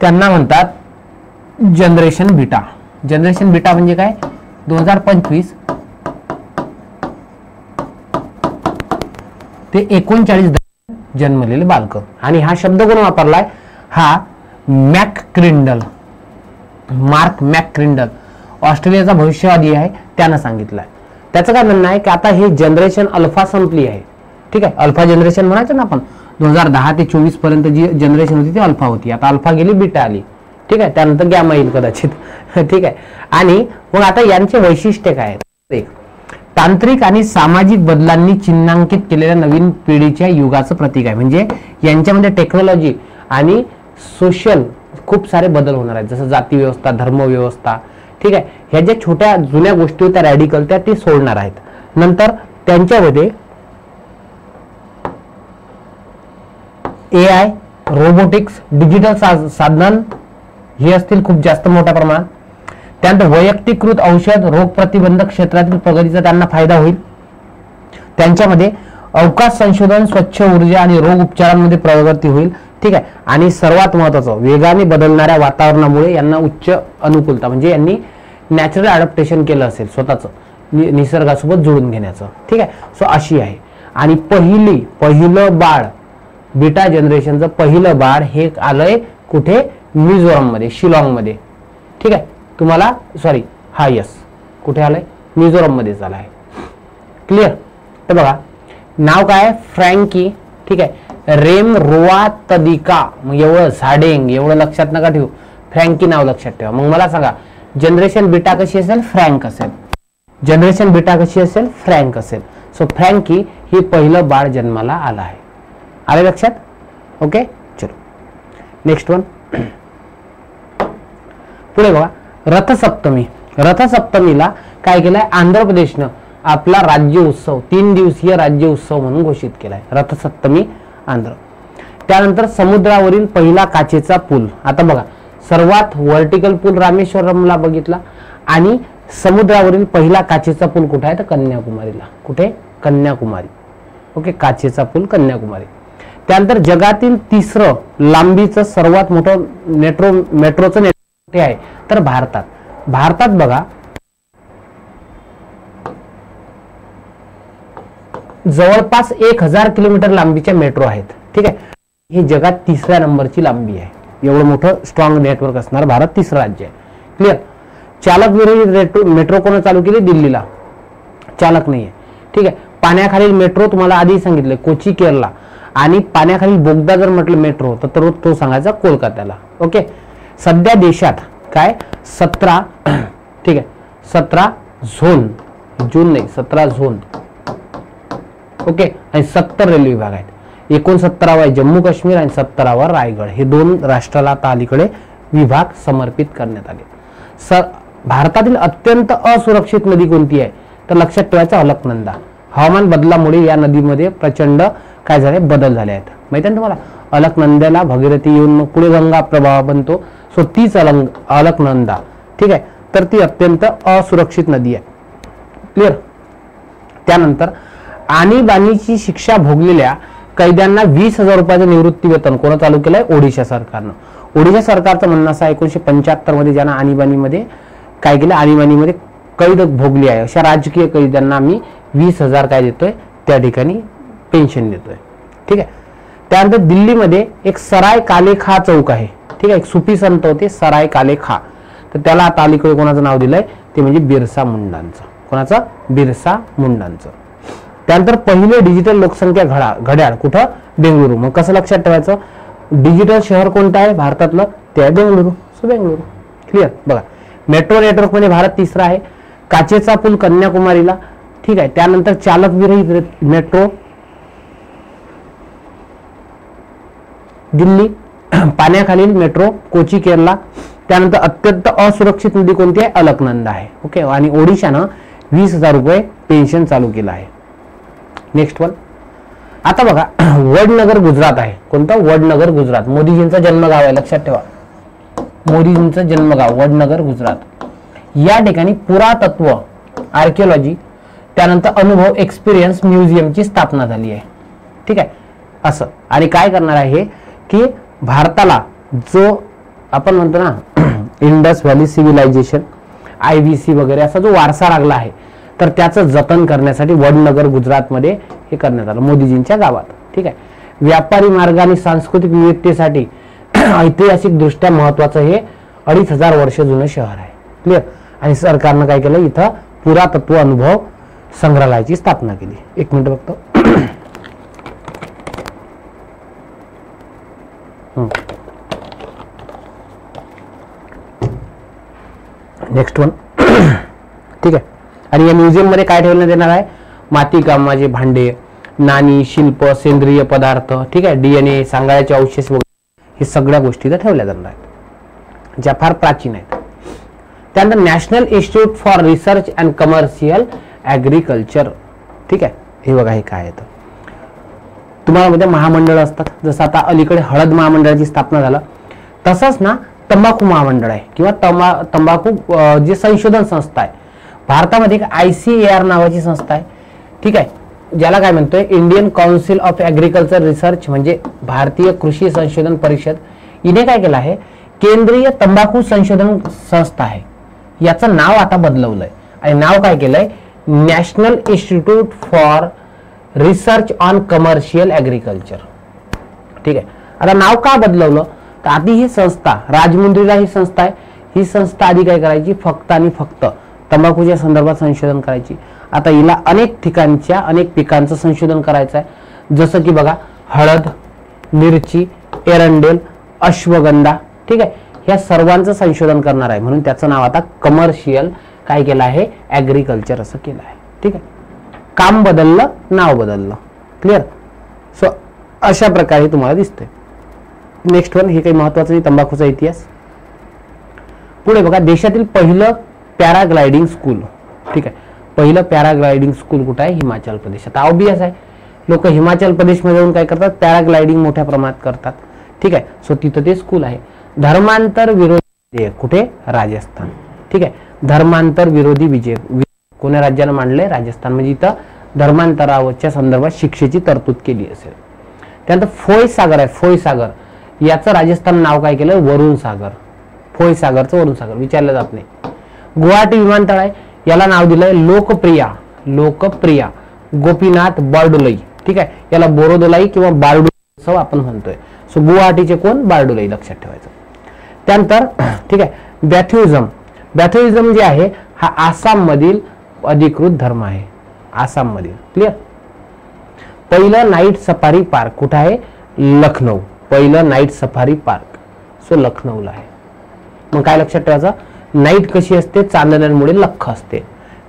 त्यांना म्हणतात जनरेशन बीटा. जनरेशन बीटा म्हणजे काय? 2025 ते 39 जन्मलेले बालक. आणि हा शब्द कोण वापरलाय? हा मार्क मॅकक्रिंडल ऑस्ट्रेलियाचा भविष्यवादी आहे त्यानं सांगितलंय. त्याचं काय म्हणणं आहे की आता हे जनरेशन अल्फा संपली आहे. ठीक आहे. अल्फा जनरेशन म्हणायचं ना आपण. 2010 ते 24 पर्यंत जी जनरेशन होती ती अल्फा होती. आता अल्फा गेली बीटा आली. ठीक आहे. त्यानंतर गॅमा येईल कदाचित. ठीक आहे. आणि मग आता यांचे वैशिष्ट्य काय आहेत? एक तांत्रिक आणि सामाजिक बदलांनी चिन्हांकित केलेल्या नवीन पिढीच्या युगाचं प्रतीक आहे. म्हणजे यांच्यामध्ये टेक्नॉलॉजी आणि सोशल खूप सारे बदल होणार आहेत. जसं जाती व्यवस्था धर्म व्यवस्था. ठीक आहे. ह्या ज्या छोट्या जुन्या गोष्टी होत्या रॅडिकल त्या ती सोडणार आहेत. नंतर त्यांच्यामध्ये AI रोबोटिक्स डिजिटल साधन हे असतील खूप जास्त मोठ्या प्रमाणात. त्यानंतर वैयक्तिकृत औषध रोग प्रतिबंधक क्षेत्रातील प्रगतीचा त्यांना फायदा होईल. त्यांच्यामध्ये अवकाश संशोधन स्वच्छ ऊर्जा आणि रोग उपचारांमध्ये प्रगती होईल. ठीक आहे. आणि सर्वात महत्त्वाचं वेगाने बदलणाऱ्या वातावरणामुळे यांना उच्च अनुकूलता म्हणजे यांनी नॅचरल अडॅप्टेशन केलं असेल स्वतःचं निसर्गासोबत जुळून घेण्याचं. ठीक आहे. सो अशी आहे. आणि पहिलं बाळ बीटा जनरेशनचं पहिलं बाळ हे आलंय कुठे? मिझोरम मध्ये शिलाँग मध्ये. ठीक आहे. तुम्हाला सॉरी हा यस कुठे आलंय? मिझोरम मध्ये झालाय. क्लिअर? तर बघा नाव काय? फ्रँकी. ठीक आहे. रेम रोआ तदिका. मग एवढं झाडेंग एवढं लक्षात नका ठेवू. फ्रँकी नाव लक्षात ठेवा. मग मला सांगा जनरेशन बीटा कशी असेल? फ्रँक असेल. जनरेशन बीटा कशी असेल? फ्रँक असेल. सो फ्रँकी ही पहिलं बाळ जन्माला आलं आहे. आले लक्षात? ओके. चलो नेक्स्ट वन. पुढे बघा रथसप्तमी. रथसप्तमीला काय केलाय, आंध्र प्रदेशनं आपला राज्य उत्सव 3 दिवसीय राज्य उत्सव म्हणून घोषित केलाय, रथसप्तमी आंध्र. त्यानंतर समुद्रावरील पहिला काचेचा पूल. आता बघा, सर्वात व्हर्टिकल पूल रामेश्वरमला बघितला आणि समुद्रावरील पहिला काचेचा पूल कुठे आहे तर कन्याकुमारीला. कुठे, कन्याकुमारी. ओके, काचेचा पूल कन्याकुमारी. त्यानंतर जगातील तिसरं लांबीचं सर्वात मोठं मेट्रोचं नेटवर्क कुठे आहे तर भारतात. भारतात बघा जवळपास 1000 किलोमीटर लांबीच्या मेट्रो आहेत. ठीक आहे, ही जगात 3ऱ्या नंबरची लांबी आहे. एवढं मोठं स्ट्रॉंग नेटवर्क असणार भारत 3रं राज्य आहे. क्लिअर. चालक विरहित मेट्रो कोण चालू केली, दिल्लीला. चालक नाहीये. ठीक आहे. पाण्याखालील मेट्रो तुम्हाला आधी सांगितले कोची केरला, आणि पाण्याखालील बोगदा जर म्हटलं मेट्रो तर तो सांगायचा कोलकात्याला. ओके. सध्या देशात काय 17 ठीक आहे 17 झोन, जून नाही 17 झोन. ओके. आणि 70 रेल्वे विभाग आहेत. 69वा आहे जम्मू काश्मीर आणि 17वा रायगड. हे 2 राष्ट्राला आता अलीकडे विभाग समर्पित करण्यात आले. भारतातील अत्यंत असुरक्षित नदी कोणती आहे तर लक्षात ठेवायचं अलकनंदा. हवामान बदलामुळे या नदीमध्ये प्रचंड काय झाले, बदल झाले आहेत. माहिती आहे तुम्हाला, अलकनंद्याला भगीरथी येऊन मग पुढे गंगा प्रवाह बनतो. सो तीच अलकनंदा. ठीक आहे, तर ती अत्यंत असुरक्षित नदी आहे. क्लिअर. त्यानंतर आणीबाणीची शिक्षा भोगलेल्या कैद्यांना 20,000 रुपयाचं निवृत्ती वेतन कोण चालू केलंय, ओडिशा सरकारनं. ओडिशा सरकारचं म्हणणं असं 1975 मध्ये ज्यांना आणीबाणीमध्ये काय केलं, आणीबाणीमध्ये कैद भोगली आहे अशा राजकीय कैद्यांना आम्ही 20,000 काय देतोय, त्या ठिकाणी पेन्शन देतोय. ठीक आहे. त्यानंतर दिल्लीमध्ये एक सराय काले खा चौक आहे. ठीक आहे, एक सुफी संत होते सराय काले खा, तर त्याला आता अलीकडे कोणाचं नाव दिलंय ते म्हणजे बिरसा मुंडांचं. कोणाचं, बिरसा मुंडांचं. त्यानंतर पहिले डिजिटल लोकसंख्या घड्याळ कुठं, बेंगळुरू. मग कसं लक्षात ठेवायचं, डिजिटल शहर कोणतं आहे भारतातलं, ते आहे बेंगळुरू. सो बेंगळुरू. क्लिअर. बघा, मेट्रो नेटवर्क मध्ये भारत 3रा आहे. काचेचा पूल कन्याकुमारीला. ठीक आहे. त्यानंतर चालक विरहित मेट्रो दिल्ली. पाण्याखालील मेट्रो कोची केरला. त्यानंतर अत्यंत असुरक्षित नदी कोणती आहे, अलकनंदा आहे. ओके. आणि ओडिशानं 20,000 रुपये पेन्शन चालू केलं आहे. Next one. आता बघा, वडनगर गुजरात आहे. कोणतं, वडनगर गुजरात. मोदीजींचं जन्मगाव आहे, लक्षात ठेवा. मोदीजींचं जन्मगाव वडनगर गुजरात. या ठिकाणी पुरातत्व आर्किओलॉजी, त्यानंतर अनुभव एक्सपिरियन्स म्युझियमची स्थापना झाली आहे. ठीक आहे, असं. आणि काय करणार आहे की भारताला जो आपण म्हणतो ना इंडस व्हॅली सिव्हिलायझेशन, IVC वगैरे असा जो वारसा लागला आहे, तर त्याचं जतन करण्यासाठी वडनगर गुजरातमध्ये हे करण्यात आलं, मोदीजींच्या गावात. ठीक आहे. व्यापारी मार्ग आणि सांस्कृतिक विविधतेसाठी ऐतिहासिक दृष्ट्या महत्वाचं हे 2,500 वर्ष जुनं शहर आहे. क्लिअर. आणि सरकारनं काय केलं, इथं पुरातत्व अनुभव संग्रहालयाची स्थापना केली. 1 मिनिट बघतो. Next one. ठीक आहे. आणि या म्युझियम मध्ये काय ठेवण्यात येणार आहे, माती कामाचे भांडे, नाणी, शिल्प, सेंद्रिय पदार्थ. ठीक आहे. DNA, सांगायचे अवशेष वगैरे हे सगळ्या गोष्टी इथं ठेवल्या जाणार आहेत, ज्या फार प्राचीन आहेत. त्यानंतर national institute for research and commercial agriculture. ठीक आहे. हे बघा, हे काय आहे, तुम्हाला मध्ये महामंडळ असतात. जसं आता अलीकडे हळद महामंडळाची स्थापना झालं, तसंच ना तंबाखू महामंडळ आहे किंवा तंबाखू जे संशोधन संस्था आहे. भारतामध्ये एक ICAR नावाची संस्था आहे. ठीक आहे, ज्याला काय म्हणतोय, Indian council of agriculture research, म्हणजे भारतीय कृषी संशोधन परिषद. हिने काय केलं आहे, केंद्रीय तंबाखू संशोधन संस्था आहे. याचं नाव आता बदलवलंय आणि नाव काय केलंय, national institute for research on commercial agriculture. ठीक आहे. आता नाव का बदलवलं तर आधी ही संस्था राजमुंद्रीला ही संस्था आहे. ही संस्था आधी काय करायची, फक्त आणि फक्त तंबाखूच्या संदर्भात संशोधन करायची. आता हिला अनेक ठिकाणच्या अनेक पिकांचं संशोधन करायचं आहे. जसं की बघा, हळद, मिरची, एरंडेल, अश्वगंधा. ठीक आहे, ह्या सर्वांचं संशोधन करणार आहे. म्हणून त्याचं नाव आता कमर्शियल काय केलं आहे, ॲग्रिकल्चर असं केलं आहे. ठीक आहे. काम बदललं, नाव बदललं. क्लिअर. सो अशा प्रकारे तुम्हाला दिसतंय. Next one. हे काही महत्वाचं नाही, तंबाखूचा इतिहास. पुढे बघा, देशातील पहिलं पॅराग्लायडिंग स्कूल. ठीक आहे, पहिलं पॅराग्लायडिंग स्कूल कुठं आहे? हिमाचल प्रदेशात. ऑब्वियस आहे, लोक हिमाचल प्रदेशमध्ये जाऊन काय करतात? पॅराग्लायडिंग मोठ्या प्रमाणात करतात. ठीक आहे, सो तिथं ते स्कूल आहे. धर्मांतर विरोधी विधेयक कुठे? राजस्थान. ठीक आहे, धर्मांतर विरोधी विधेयक कोण्या राज्यानं मांडलंय? राजस्थान. म्हणजे इथं धर्मांतराच्या संदर्भात शिक्षेची तरतूद केली असेल. त्यानंतर फोय सागर आहे, फोय सागर, याचं राजस्थान नाव काय केलं? वरुण सागर. फोय सागरचं वरुण सागर विचारलं जात नाही. गुवाहाटी विमानतळ आहे, याला नाव दिलंय लोकप्रिया, लोकप्रिया गोपीनाथ बारडोलाई. ठीक आहे, याला बोरोदोलाई किंवा बारडोलाई आपण म्हणतोय. सो गुवाहाटीचे कोण? बारडोलाई, लक्षात ठेवायचं. त्यानंतर ठीक आहे, बॅथुइझम. बॅथुइझम जे आहे हा आसाम मधील अधिकृत धर्म आहे, आसाम मधील. क्लिअर. पहिलं नाईट सफारी पार्क कुठं आहे? लखनौ. पहिलं नाईट सफारी पार्क सो लखनौला आहे. मग काय लक्षात ठेवायचं? नाईट कशी असते? चांदण्यांमुळे लख्ख असते.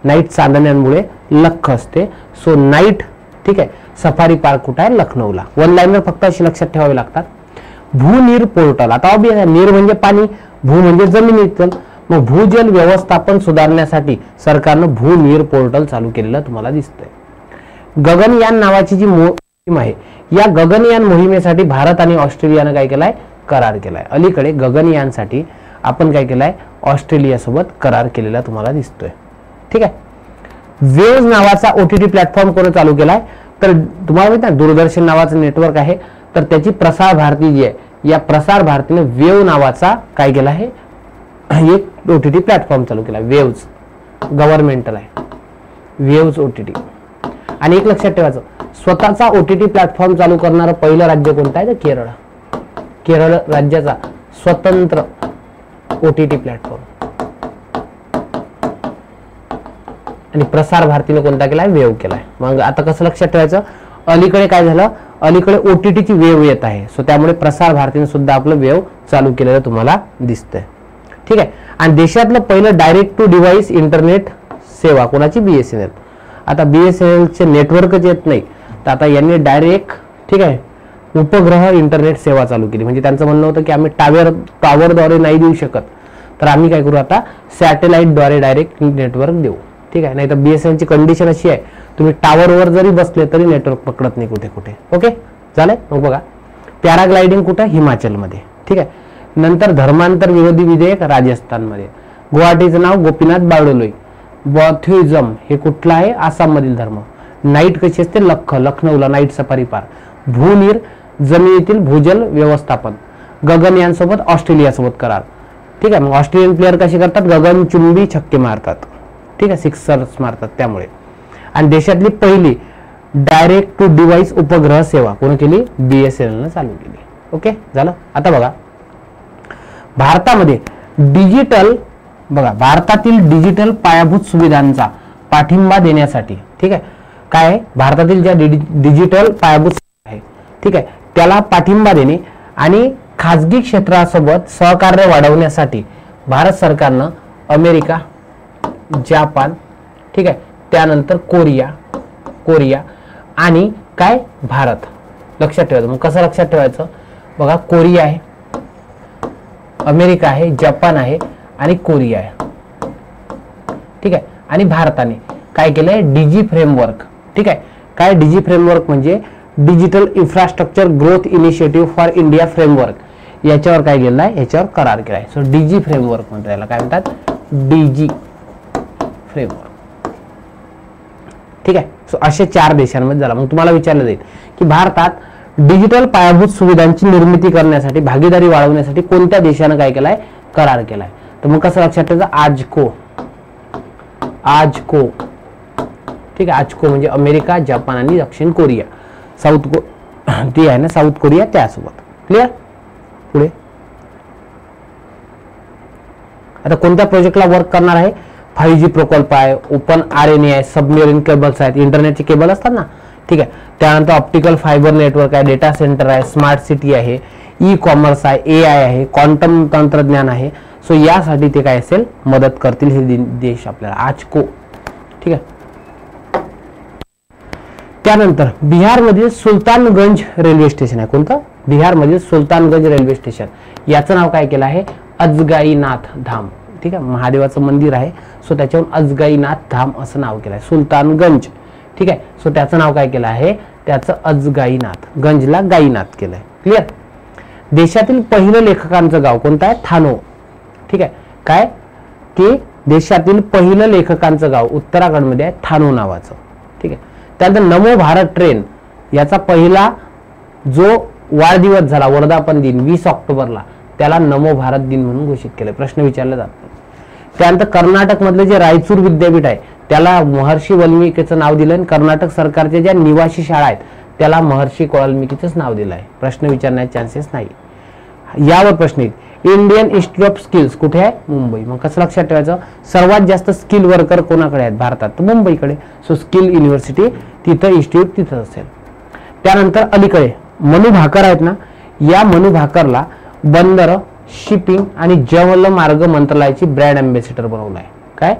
नाईट चांदण्यांमुळे लख्ख असते. सो नाईट ठीक आहे सफारी पार्क कुठं आहे? लखनौला. वन लाईनवर फक्त अशी लक्षात ठेवावी लागतात. भूनीर पोर्टल. आता ऑब्वियस आहे, नीर म्हणजे पाणी, भू म्हणजे जमिनीतलं. मग भूजल व्यवस्थापन सुधारण्यासाठी सरकारनं भूनीर पोर्टल चालू केलेलं तुम्हाला दिसतंय. गगनयान नावाची जी मोहीम आहे, या गगनयान मोहिमेसाठी भारत आणि ऑस्ट्रेलियानं काय केलाय? करार केलाय. अलीकडे गगनयानसाठी आपण काय केलाय? ऑस्ट्रेलिया सोबत करार केलेला तुम्हाला दिसतोय. ठीक आहे. वेव्ज नावाचा OTT प्लॅटफॉर्म कोण चालू केलाय? तर तुम्हाला माहिती आहे दूरदर्शन नावाचं नेटवर्क आहे, तर त्याची प्रसार भारती जी आहे, या प्रसार भारतीने वेव नावाचा काय केला आहे? एक OTT प्लॅटफॉर्म चालू केला. वेव्ज गव्हर्नमेंटल आहे, वेव्ज OTT. आणि एक लक्षात ठेवायचं, स्वतःचा OTT प्लॅटफॉर्म चालू करणारं पहिलं राज्य कोणतं आहे? तर केरळ. केरळ राज्याचा स्वतंत्र OTT प्लॅटफॉर्म. आणि प्रसार भारतीने कोणता केलाय? वेव केलाय. मग आता कसं लक्षात ठेवायचं? अलीकडे काय झालं? अलीकडे OTTची वेव येत आहे, सो त्यामुळे प्रसार भारतीने सुद्धा आपलं वेव चालू केलेलं तुम्हाला दिसतंय. ठीक आहे. आणि देशातलं पहिलं डायरेक्ट टू डिव्हाइस इंटरनेट सेवा कोणाची? BSNL. आता BSNLचे नेटवर्कच येत नाही, तर आता यांनी डायरेक्ट ठीक आहे उपग्रह इंटरनेट सेवा चालू केली. म्हणजे त्यांचं म्हणणं होतं की आम्ही टॉवरद्वारे नाही देऊ शकत, तर आम्ही काय करू? आता सॅटेलाइटद्वारे डायरेक्ट नेटवर्क देऊ. ठीक आहे. नाही तर BSNLची कंडिशन अशी आहे, तुम्ही टावरवर जरी बसले तरी नेटवर्क पकडत नाही कुठे कुठे. ओके झालंय. मग बघा, पॅराग्लायडिंग कुठं? हिमाचलमध्ये. ठीक आहे. नंतर धर्मांतर विरोधी विधेयक राजस्थानमध्ये. गुवाहाटीचं नाव गोपीनाथ बारडोलाई. बॉथुइझम हे कुठलं आहे? आसाम मधील धर्म. नाईट कशी असते? लख्ख, लखनौला नाईट सफारी पार्क. भूनीर जमिनीतील भूजल व्यवस्थापन. गगनयान सोबत ऑस्ट्रेलिया सोबत करार. ठीक आहे. मग ऑस्ट्रेलियन प्लेअर कसे करतात? गगनचुंबी छक्के मारतात. ठीक आहे, सिक्सर्स मारतात त्यामुळे. आणि देशातली पहिली डायरेक्ट टू डिव्हाइस उपग्रह सेवा कोण केली? BSNL चालू केली. ओके झालं. आता बघा, भारतामध्ये डिजिटल बघा भारतातील डिजिटल पायाभूत सुविधांचा पाठिंबा देण्यासाठी ठीक आहे काय आहे? भारतातील ज्या डिजिटल पायाभूत आहे ठीक आहे त्याला पाठिंबा देणे आणि खाजगी क्षेत्रासोबत सहकार्य वाढवण्यासाठी भारत सरकारनं अमेरिका, जापान ठीक आहे त्यानंतर कोरिया आणि काय भारत लक्षात ठेवायचं. मग कसं लक्षात ठेवायचं? बघा, कोरिया आहे, अमेरिका आहे, जपान आहे आणि कोरिया आहे. ठीक आहे. आणि भारताने काय केलंय? डीजी फ्रेमवर्क. ठीक आहे. काय डीजी फ्रेमवर्क म्हणजे digital infrastructure growth initiative for India framework. याच्यावर काय केलं आहे? याच्यावर करार केलाय. सो डीजी फ्रेमवर्क म्हणतात याला. काय म्हणतात? डीजी फ्रेमवर्क. ठीक आहे. सो असे 4 देशांमध्ये झाला. मग तुम्हाला विचारलं जाईल की भारतात डिजिटल पायाभूत सुविधांची निर्मिती करण्यासाठी भागीदारी वाढवण्यासाठी कोणत्या देशाने काय केलाय? करार केलाय. तर मग कसं लक्षात ठेवायचं? आजको. ठीक आहे. आजको म्हणजे अमेरिका, जपान आणि दक्षिण कोरिया. ती आहे ना साऊथ कोरिया त्यासोबत. क्लिअर. पुढे आता कोणत्या प्रोजेक्टला वर्क करणार आहे? 5G प्रकल्प आहे, ओपन RNA आहे, सबमेरीन केबल्स आहेत, इंटरनेटचे केबल असतात ना. ठीक आहे. त्यानंतर ऑप्टिकल फायबर नेटवर्क आहे, डेटा सेंटर आहे, स्मार्ट सिटी आहे, ई-कॉमर्स आहे, AI आहे, क्वांटम तंत्रज्ञान आहे. सो यासाठी ते काय असेल? मदत करतील हे देश आपल्याला. आजको. ठीक आहे. त्यानंतर बिहारमधील सुलतानगंज रेल्वे स्टेशन आहे. कोणतं? बिहारमधील सुलतानगंज रेल्वे स्टेशन. याचं नाव काय केलं आहे? अजगाईनाथ धाम. ठीक आहे, महादेवाचं मंदिर आहे. सो त्याच्यावर अजगाईनाथ धाम असं नाव केलं आहे. सुलतानगंज, ठीक आहे. सो त्याचं नाव काय केलं आहे, त्याचं अजगाईनाथ, गंजला गाईनाथ केलंय. क्लिअर. देशातील पहिलं लेखकांचं गाव कोणतं आहे, थानो. ठीक आहे, काय की देशातील पहिलं लेखकांचं गाव उत्तराखंडमध्ये आहे, थानो नावाचं. ठीक आहे. त्यानंतर नमो भारत ट्रेन याचा पहिला जो वाढदिवस झाला, वर्धापन दिन 20 ऑक्टोबरला, त्याला नमो भारत दिन म्हणून घोषित केले. प्रश्न विचारले जातात. त्यानंतर कर्नाटक मधले जे रायचूर विद्यापीठ आहे त्याला महर्षी वाल्मिकीचं नाव दिलं आणि कर्नाटक सरकारच्या ज्या निवासी शाळा आहेत त्याला महर्षी वाल्मिकीचंच नाव दिलं आहे. प्रश्न विचारण्याचे चान्सेस नाही. यावर प्रश्न येईल. इंडियन इन्स्टिट्यूट ऑफ स्किल्स कुठे आहे, मुंबई. मग कसं लक्षात ठेवायचं, सर्वात जास्त स्किल वर्कर कोणाकडे आहेत भारतात, तर मुंबईकडे. सो स्किल युनिव्हर्सिटी तिथं, इन्स्टिट्यूट तिथं असेल. त्यानंतर अलीकडे मनु भाकर आहेत ना, या मनु भाकरला बंदर, शिपिंग आणि जलमार्ग मंत्रालयाची ब्रँड अँबॅसिडर बनवलं आहे. काय,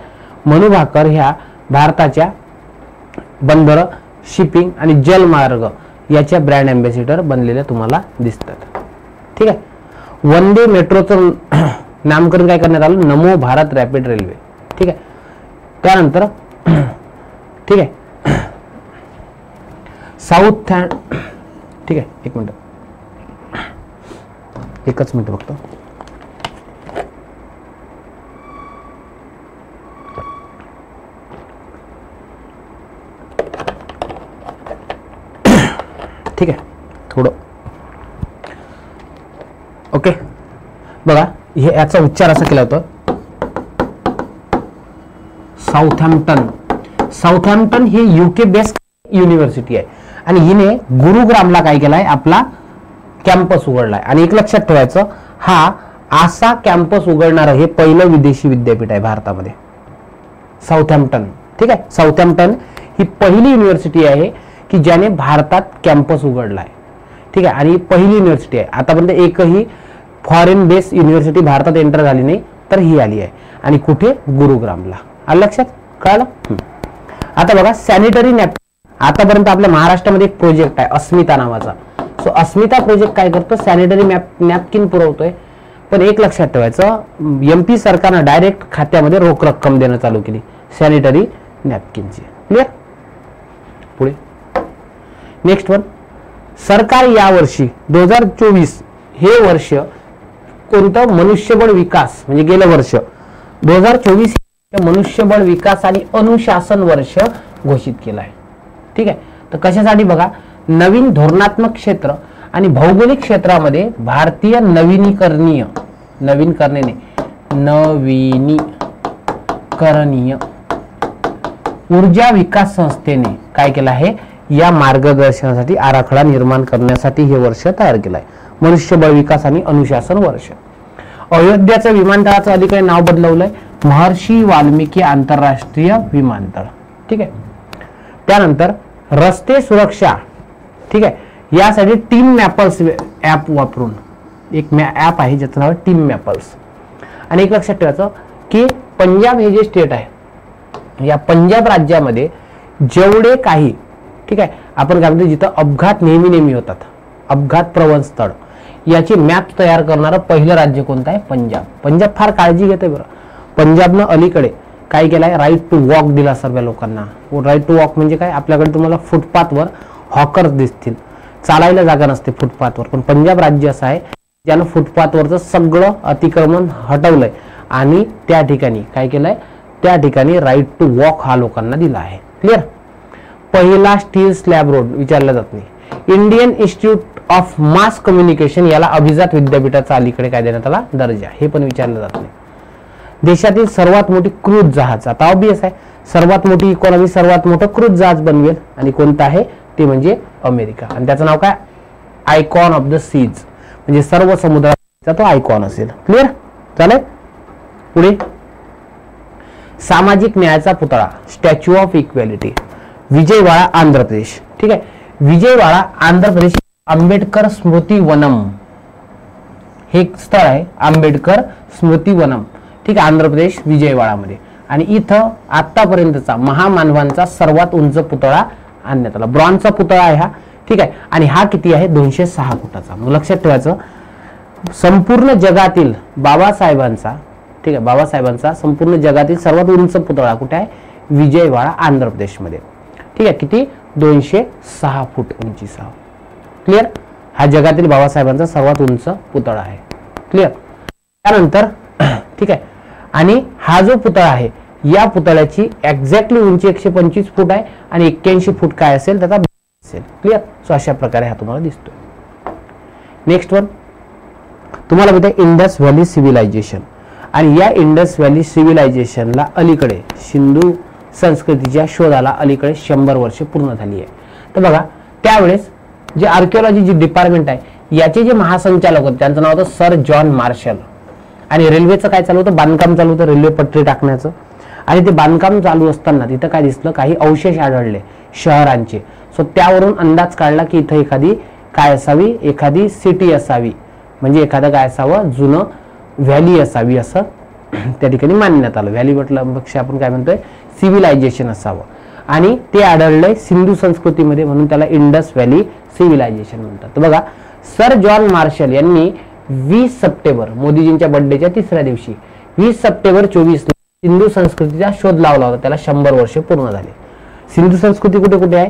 मनु भाकर ह्या भारताच्या बंदर, शिपिंग आणि जलमार्ग याच्या ब्रँड अँबॅसिडर बनलेल्या तुम्हाला दिसतात. ठीक आहे. वंदे मेट्रोचं नामकरण काय करण्यात आलं, नमो भारत रॅपिड रेल्वे. ठीक आहे. त्यानंतर ठीक आहे, साऊथ, ठीक आहे, एक मिनिट, एकच मिनिट बघतो. ठीक आहे, थोडं ओके. बघा, हे याचा उच्चार असा केला होता, साऊथहॅम्प्टन. साऊथहॅम्प्टन ही युके बेस्ड युनिव्हर्सिटी आहे आणि हिने गुरुग्रामला काय केलाय, आपला कॅम्पस उघडलाय. आणि एक लक्षात ठेवायचं, हा असा कॅम्पस उघडणारं हे पहिलं विदेशी विद्यापीठ आहे भारतामध्ये, साऊथहॅम्प्टन. ठीक आहे. साऊथहॅम्प्टन ही पहिली युनिव्हर्सिटी आहे की ज्याने भारतात कॅम्पस उघडलाय. ठीक आहे. आणि पहिली युनिव्हर्सिटी आहे, आतापर्यंत एकही फॉरेन बेस्ड युनिव्हर्सिटी भारतात एंटर झाली नाही, तर ही आली आहे. आणि कुठे, गुरुग्रामला. आलं लक्षात, कळलं. आता बघा, सॅनिटरी नॅपकिन. आतापर्यंत आपल्या महाराष्ट्रामध्ये एक प्रोजेक्ट आहे अस्मिता नावाचा. सो अस्मिता प्रोजेक्ट काय करतो, सॅनिटरी नॅपकिन पुरवतोय. पण एक लक्षात ठेवायचं, MP सरकारनं डायरेक्ट खात्यामध्ये रोख रक्कम देणं चालू केली सॅनिटरी नॅपकिनची. क्लिअर. पुढे नेक्स्ट वन, सरकार यावर्षी 2024 हे वर्ष कोणतं, मनुष्यबळ विकास, म्हणजे गेलं वर्ष 2024 मनुष्यबळ विकास आणि अनुशासन वर्ष घोषित केलं आहे. ठीक आहे. तर कशासाठी बघा, नवीन धोरणात्मक क्षेत्र आणि भौगोलिक क्षेत्रामध्ये भारतीय नवीनीकरणीय ऊर्जा विकास संस्थेने काय केलं आहे, या मार्गदर्शनासाठी आराखडा निर्माण करण्यासाठी हे वर्ष तयार केलं आहे, मनुष्यबळ विकास आणि अनुशासन वर्ष. अयोध्याचं विमानतळाचं अलीकडे नाव बदलवलंय, महर्षी वाल्मिकी आंतरराष्ट्रीय विमानतळ. ठीक आहे. त्यानंतर रस्ते सुरक्षा, ठीक आहे, यासाठी टीम मॅपल्स ऍप वापरून, एक ऍप आहे ज्याचं नाव आहे टीम मॅपल्स. आणि एक लक्षात ठेवायचं की पंजाब हे जे स्टेट आहे, या पंजाब राज्यामध्ये जेवढे काही, ठीक आहे, आपण काय म्हणतो, जिथं अपघात नेहमी होतात, अपघात प्रवण स्थळ, याची मॅप तयार करणारं पहिलं राज्य कोणतं आहे, पंजाब. पंजाब फार काळजी घेते बरं. पंजाबनं अलीकडे काय केलंय, राईट टू वॉक दिला सर्व लोकांना. राईट टू वॉक म्हणजे काय, आपल्याकडे तुम्हाला फुटपाथवर हॉकर्स दिसतील, चालायला जागा नसते फुटपाथवर, पण पंजाब राज्य असं आहे ज्यानं फुटपाथवरचं सगळं अतिक्रमण हटवलंय आणि त्या ठिकाणी काय केलंय, त्या ठिकाणी राईट टू वॉक हा लोकांना दिला आहे. क्लिअर. पहिला स्टील स्लॅब रोड विचारला जात नाही. Indian institute of mass communication याला अभिजात विद्यापीठाचा अलीकडे काय देण्यात आला, दर्जा, हे पण विचारलं जात नाही. देशातील सर्वात मोठी क्रूज जहाज, आता ऑब्वियस आहे, सर्वात मोठी इकॉनॉमी, सर्वात मोठं क्रूज जहाज बनवेल आणि कोणतं आहे ते म्हणजे अमेरिका. आणि त्याचं नाव काय, आयकॉन ऑफ द सीज, म्हणजे सर्व समुद्राचा तो आयकॉन असेल. क्लिअर चालेल. पुढे सामाजिक न्यायाचा पुतळा, statue of equality, Vijayawada Andhra Pradesh. ठीक आहे. विजयवाडा आंध्र प्रदेश, आंबेडकर स्मृती वनम हे स्थळ आहे, आंबेडकर स्मृती वनम. ठीक आहे. आंध्र प्रदेश विजयवाडामध्ये. आणि इथं आतापर्यंतचा महामानवांचा सर्वात उंच पुतळा आणण्यात आला, ब्रॉन्झचा पुतळा आहे हा. ठीक आहे. आणि हा किती आहे, 206 फुटाचा. मग लक्षात ठेवायचं, संपूर्ण जगातील बाबासाहेबांचा ठीक आहे, बाबासाहेबांचा संपूर्ण जगातील सर्वात उंच पुतळा कुठे आहे? विजयवाडा, आंध्र प्रदेशमध्ये. ठीक आहे, किती? 206 फूट उंचीचा. क्लिअर? हा जगातील बाबासाहेबांचा सर्वात उंच पुतळा आहे. क्लिअर? त्यानंतर ठीक आहे, आणि हा जो पुतळा आहे या पुतळ्याची एक्झॅक्टली उंची 125 फूट आहे आणि 81 फूट काय असेल त्याचा असेल. क्लिअर? सो अशा प्रकारे हा तुम्हाला दिसतो. नेक्स्ट वन तुम्हाला माहिती आहे इंडस व्हॅली सिव्हिलायझेशन. आणि या इंडस व्हॅली सिव्हिलायझेशनला अलीकडे सिंधू संस्कृतीच्या शोधाला अलीकडे 100 वर्षे पूर्ण झाली आहे. तर बघा त्यावेळेस जे आर्किओलॉजी जी डिपार्टमेंट आहे याचे जे महासंचालक होते त्यांचं नाव होतं सर जॉन मार्शल. आणि रेल्वेचं काय चालू होतं? बांधकाम चालू होतं, रेल्वे पटरी टाकण्याचं. आणि ते बांधकाम चालू असताना तिथं काय दिसलं? काही अवशेष आढळले शहरांचे. सो त्यावरून अंदाज काढला की इथं एखादी काय असावी? एखादी सिटी असावी, म्हणजे एखादं काय असावं? जुनं व्हॅली असावी असं त्या ठिकाणी मानण्यात आलं. व्हॅली म्हटलं पेक्षा आपण काय म्हणतोय? सिव्हिलायझेशन असावं. आणि ते आढळलंय सिंधू संस्कृतीमध्ये, म्हणून त्याला इंडस व्हॅली सिव्हिलायझेशन म्हणतात. तर बघा सर जॉन मार्शल यांनी 20 सप्टेंबर मोदीजींच्या बर्थडेच्या तिसऱ्या दिवशी 20 सप्टेंबर 24 सिंधू संस्कृतीचा शोध लावला होता. त्याला 100 वर्षे पूर्ण झाले. सिंधू संस्कृती कुठे कुठे आहे?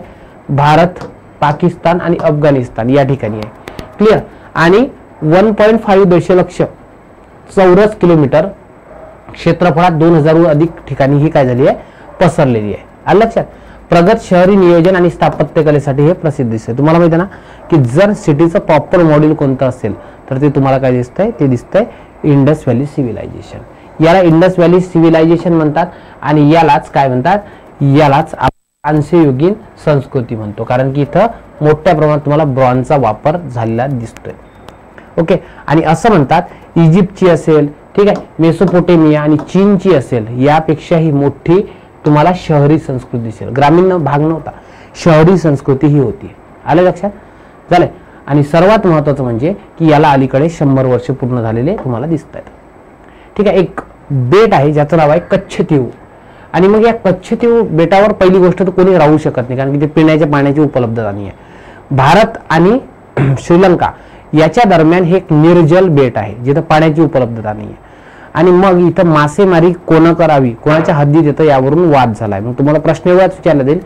भारत, पाकिस्तान आणि अफगाणिस्तान या ठिकाणी आहे. क्लिअर? आणि 1.5 दशलक्ष चौरस किलोमीटर क्षेत्रफळात 2000 अधिक ठिकाणी ही काय झाली आहे? पसरलेली आहे. आलं लक्षात? प्रगत शहरी नियोजन आणि स्थापत्य कलेसाठी हे प्रसिद्ध दिसते. तुम्हाला माहिती आहे ना की जर सिटीचं प्रॉपर मॉडेल कोणतं असेल तर ते तुम्हाला काय दिसतंय? ते दिसतंय इंडस व्हॅली सिव्हिलायझेशन. याला इंडस व्हॅली सिव्हिलायझेशन म्हणतात आणि यालाच काय म्हणतात? यालाच कांस्ययुगीन संस्कृती म्हणतो, कारण की इथं मोठ्या प्रमाणात तुम्हाला ब्रॉन्झचा वापर झालेला दिसतोय. ओके. आणि असं म्हणतात इजिप्तची असेल, ठीक आहे, मेसोपोटेमिया आणि चीनची असेल यापेक्षाही मोठी तुम्हाला शहरी संस्कृती दिसेल. ग्रामीण भाग नव्हता, शहरी संस्कृती ही होती. आलं लक्षात? झालंय. आणि सर्वात महत्वाचं म्हणजे की याला अलीकडे 100 वर्ष पूर्ण झालेले तुम्हाला दिसत आहेत. ठीक आहे. एक बेट आहे ज्याचं नाव आहे कच्छतीव. आणि मग या कच्छतीव बेटावर पहिली गोष्ट तर कोणी राहू शकत नाही, कारण की ते पिण्याच्या पाण्याची उपलब्धता नाही आहे. भारत आणि श्रीलंका याच्या दरम्यान हे एक निर्जल बेट आहे जिथं पाण्याची उपलब्धता नाही आहे. आणि मग इथं मासेमारी कोण करावी, कोणाच्या हद्दीत येतं यावरून वाद झालाय. मग तुम्हाला प्रश्न एवढाच विचारला जाईल,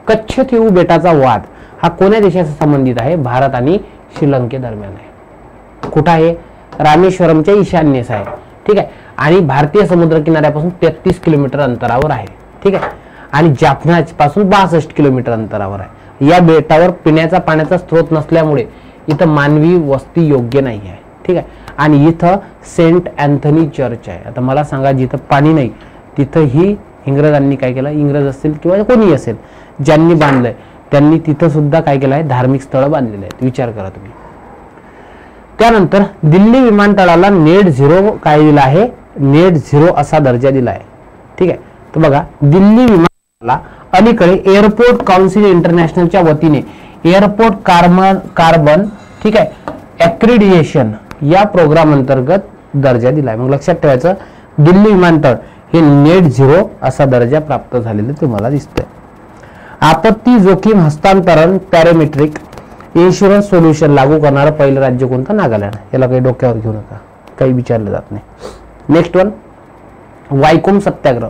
कच्छतीव बेटाचा वाद हा कोण्या देशाशी संबंधित आहे? भारत आणि श्रीलंके दरम्यान आहे. कुठं आहे? रामेश्वरमच्या ईशान्येस आहे. ठीक आहे. आणि भारतीय समुद्र किनाऱ्यापासून 33 किलोमीटर अंतरावर आहे. ठीक आहे. आणि जाफना पासून 62 किलोमीटर अंतरावर आहे. या बेटावर पिण्याचा पाण्याचा स्रोत नसल्यामुळे इथं मानवी वस्ती योग्य नाही आहे. ठीक आहे. आणि इथं सेंट अँथनी चर्च आहे. आता मला सांगा, जिथं पाणी नाही तिथं ही इंग्रजांनी काय केलं? इंग्रज असतील किंवा कोणी असेल ज्यांनी बांधलंय त्यांनी तिथं सुद्धा काय केलं आहे? धार्मिक स्थळं बांधलेली आहेत. विचार करा तुम्ही. त्यानंतर दिल्ली विमानतळाला नेट झिरो काय दिला आहे? नेट झिरो असा दर्जा दिला आहे. ठीक आहे. तर बघा दिल्ली विमानतळाला अलीकडे एअरपोर्ट काउन्सिल इंटरनॅशनलच्या वतीने एअरपोर्ट कार्बन ठीक आहे ॲक्रिडिएशन या प्रोग्राम अंतर्गत दर्जा दिलाय. मग लक्षात ठेवायचं दिल्ली विमानतळ हे नेट झिरो असा दर्जा प्राप्त झालेले तुम्हाला दिसतंय. आपत्ती जोखीम हस्तांतरण पॅरामेट्रिक इन्शुरन्स सोल्युशन लागू करणारं पहिलं राज्य कोणतं? नागालँड. याला काही डोक्यावर घेऊ नका, काही विचारलं जात नाही. नेक्स्ट वन वायकोम सत्याग्रह.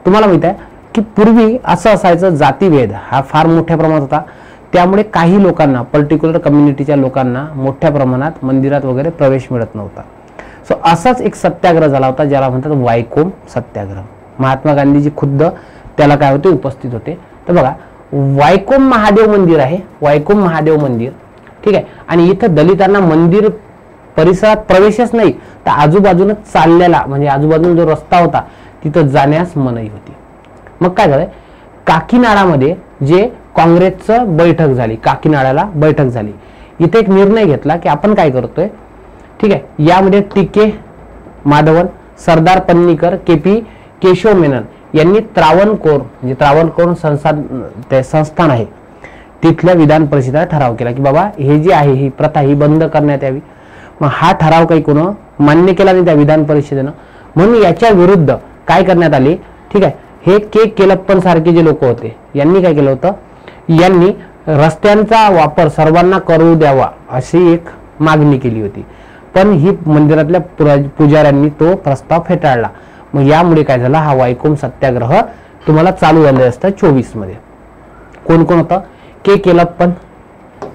तुम्हाला माहित आहे की पूर्वी असं असायचं, जातीभेद हा फार मोठ्या प्रमाणात होता. त्यामुळे काही लोकांना, पर्टिक्युलर कम्युनिटीच्या लोकांना मोठ्या प्रमाणात मंदिरात वगैरे प्रवेश मिळत नव्हता. सो असाच एक सत्याग्रह झाला होता ज्याला म्हणतात वायकोम सत्याग्रह. महात्मा गांधीजी खुद्द त्याला काय होते? उपस्थित होते. तर बघा वायकोम महादेव मंदिर आहे, वायकोम महादेव मंदिर. ठीक आहे. आणि इथं दलितांना मंदिर परिसरात प्रवेशच नाही तर आजूबाजूने चाललेला म्हणजे आजूबाजूला जो रस्ता होता तिथं जाण्यास मनाई होती. मग काय झालंय? काकीनाडामध्ये जे काँग्रेसचं बैठक झाली, काकीनाड्याला बैठक झाली. इथे एक निर्णय घेतला की आपण काय करतोय? ठीक आहे. यामध्ये टी.के. माधवन, सरदार पन्नीकर, के.पी. केशव मेनन यांनी त्रावणकोर म्हणजे त्रावणकोर संस्थान आहे तिथल्या विधान परिषदेला ठराव केला की बाबा हे जे आहे ही प्रथा ही बंद करण्यात यावी. मग हा ठराव काही कोण मान्य केला नाही त्या विधान परिषदेनं, म्हणून याच्या विरुद्ध काय करण्यात आले? ठीक आहे. हे के केलप्पन सारखे जे लोक होते यांनी काय केलं होतं? यांनी रस्त्यांचा वापर सर्वांना करू द्यावा अशी एक मागणी केली होती. पण ही मंदिरातल्या पुजाऱ्यांनी तो प्रस्ताव फेटाळला. मग यामुळे काय झालं, हा वायकोम सत्याग्रह तुम्हाला चालू झाले असतं 24 मध्ये. कोण कोण होतं, के केलप्पन,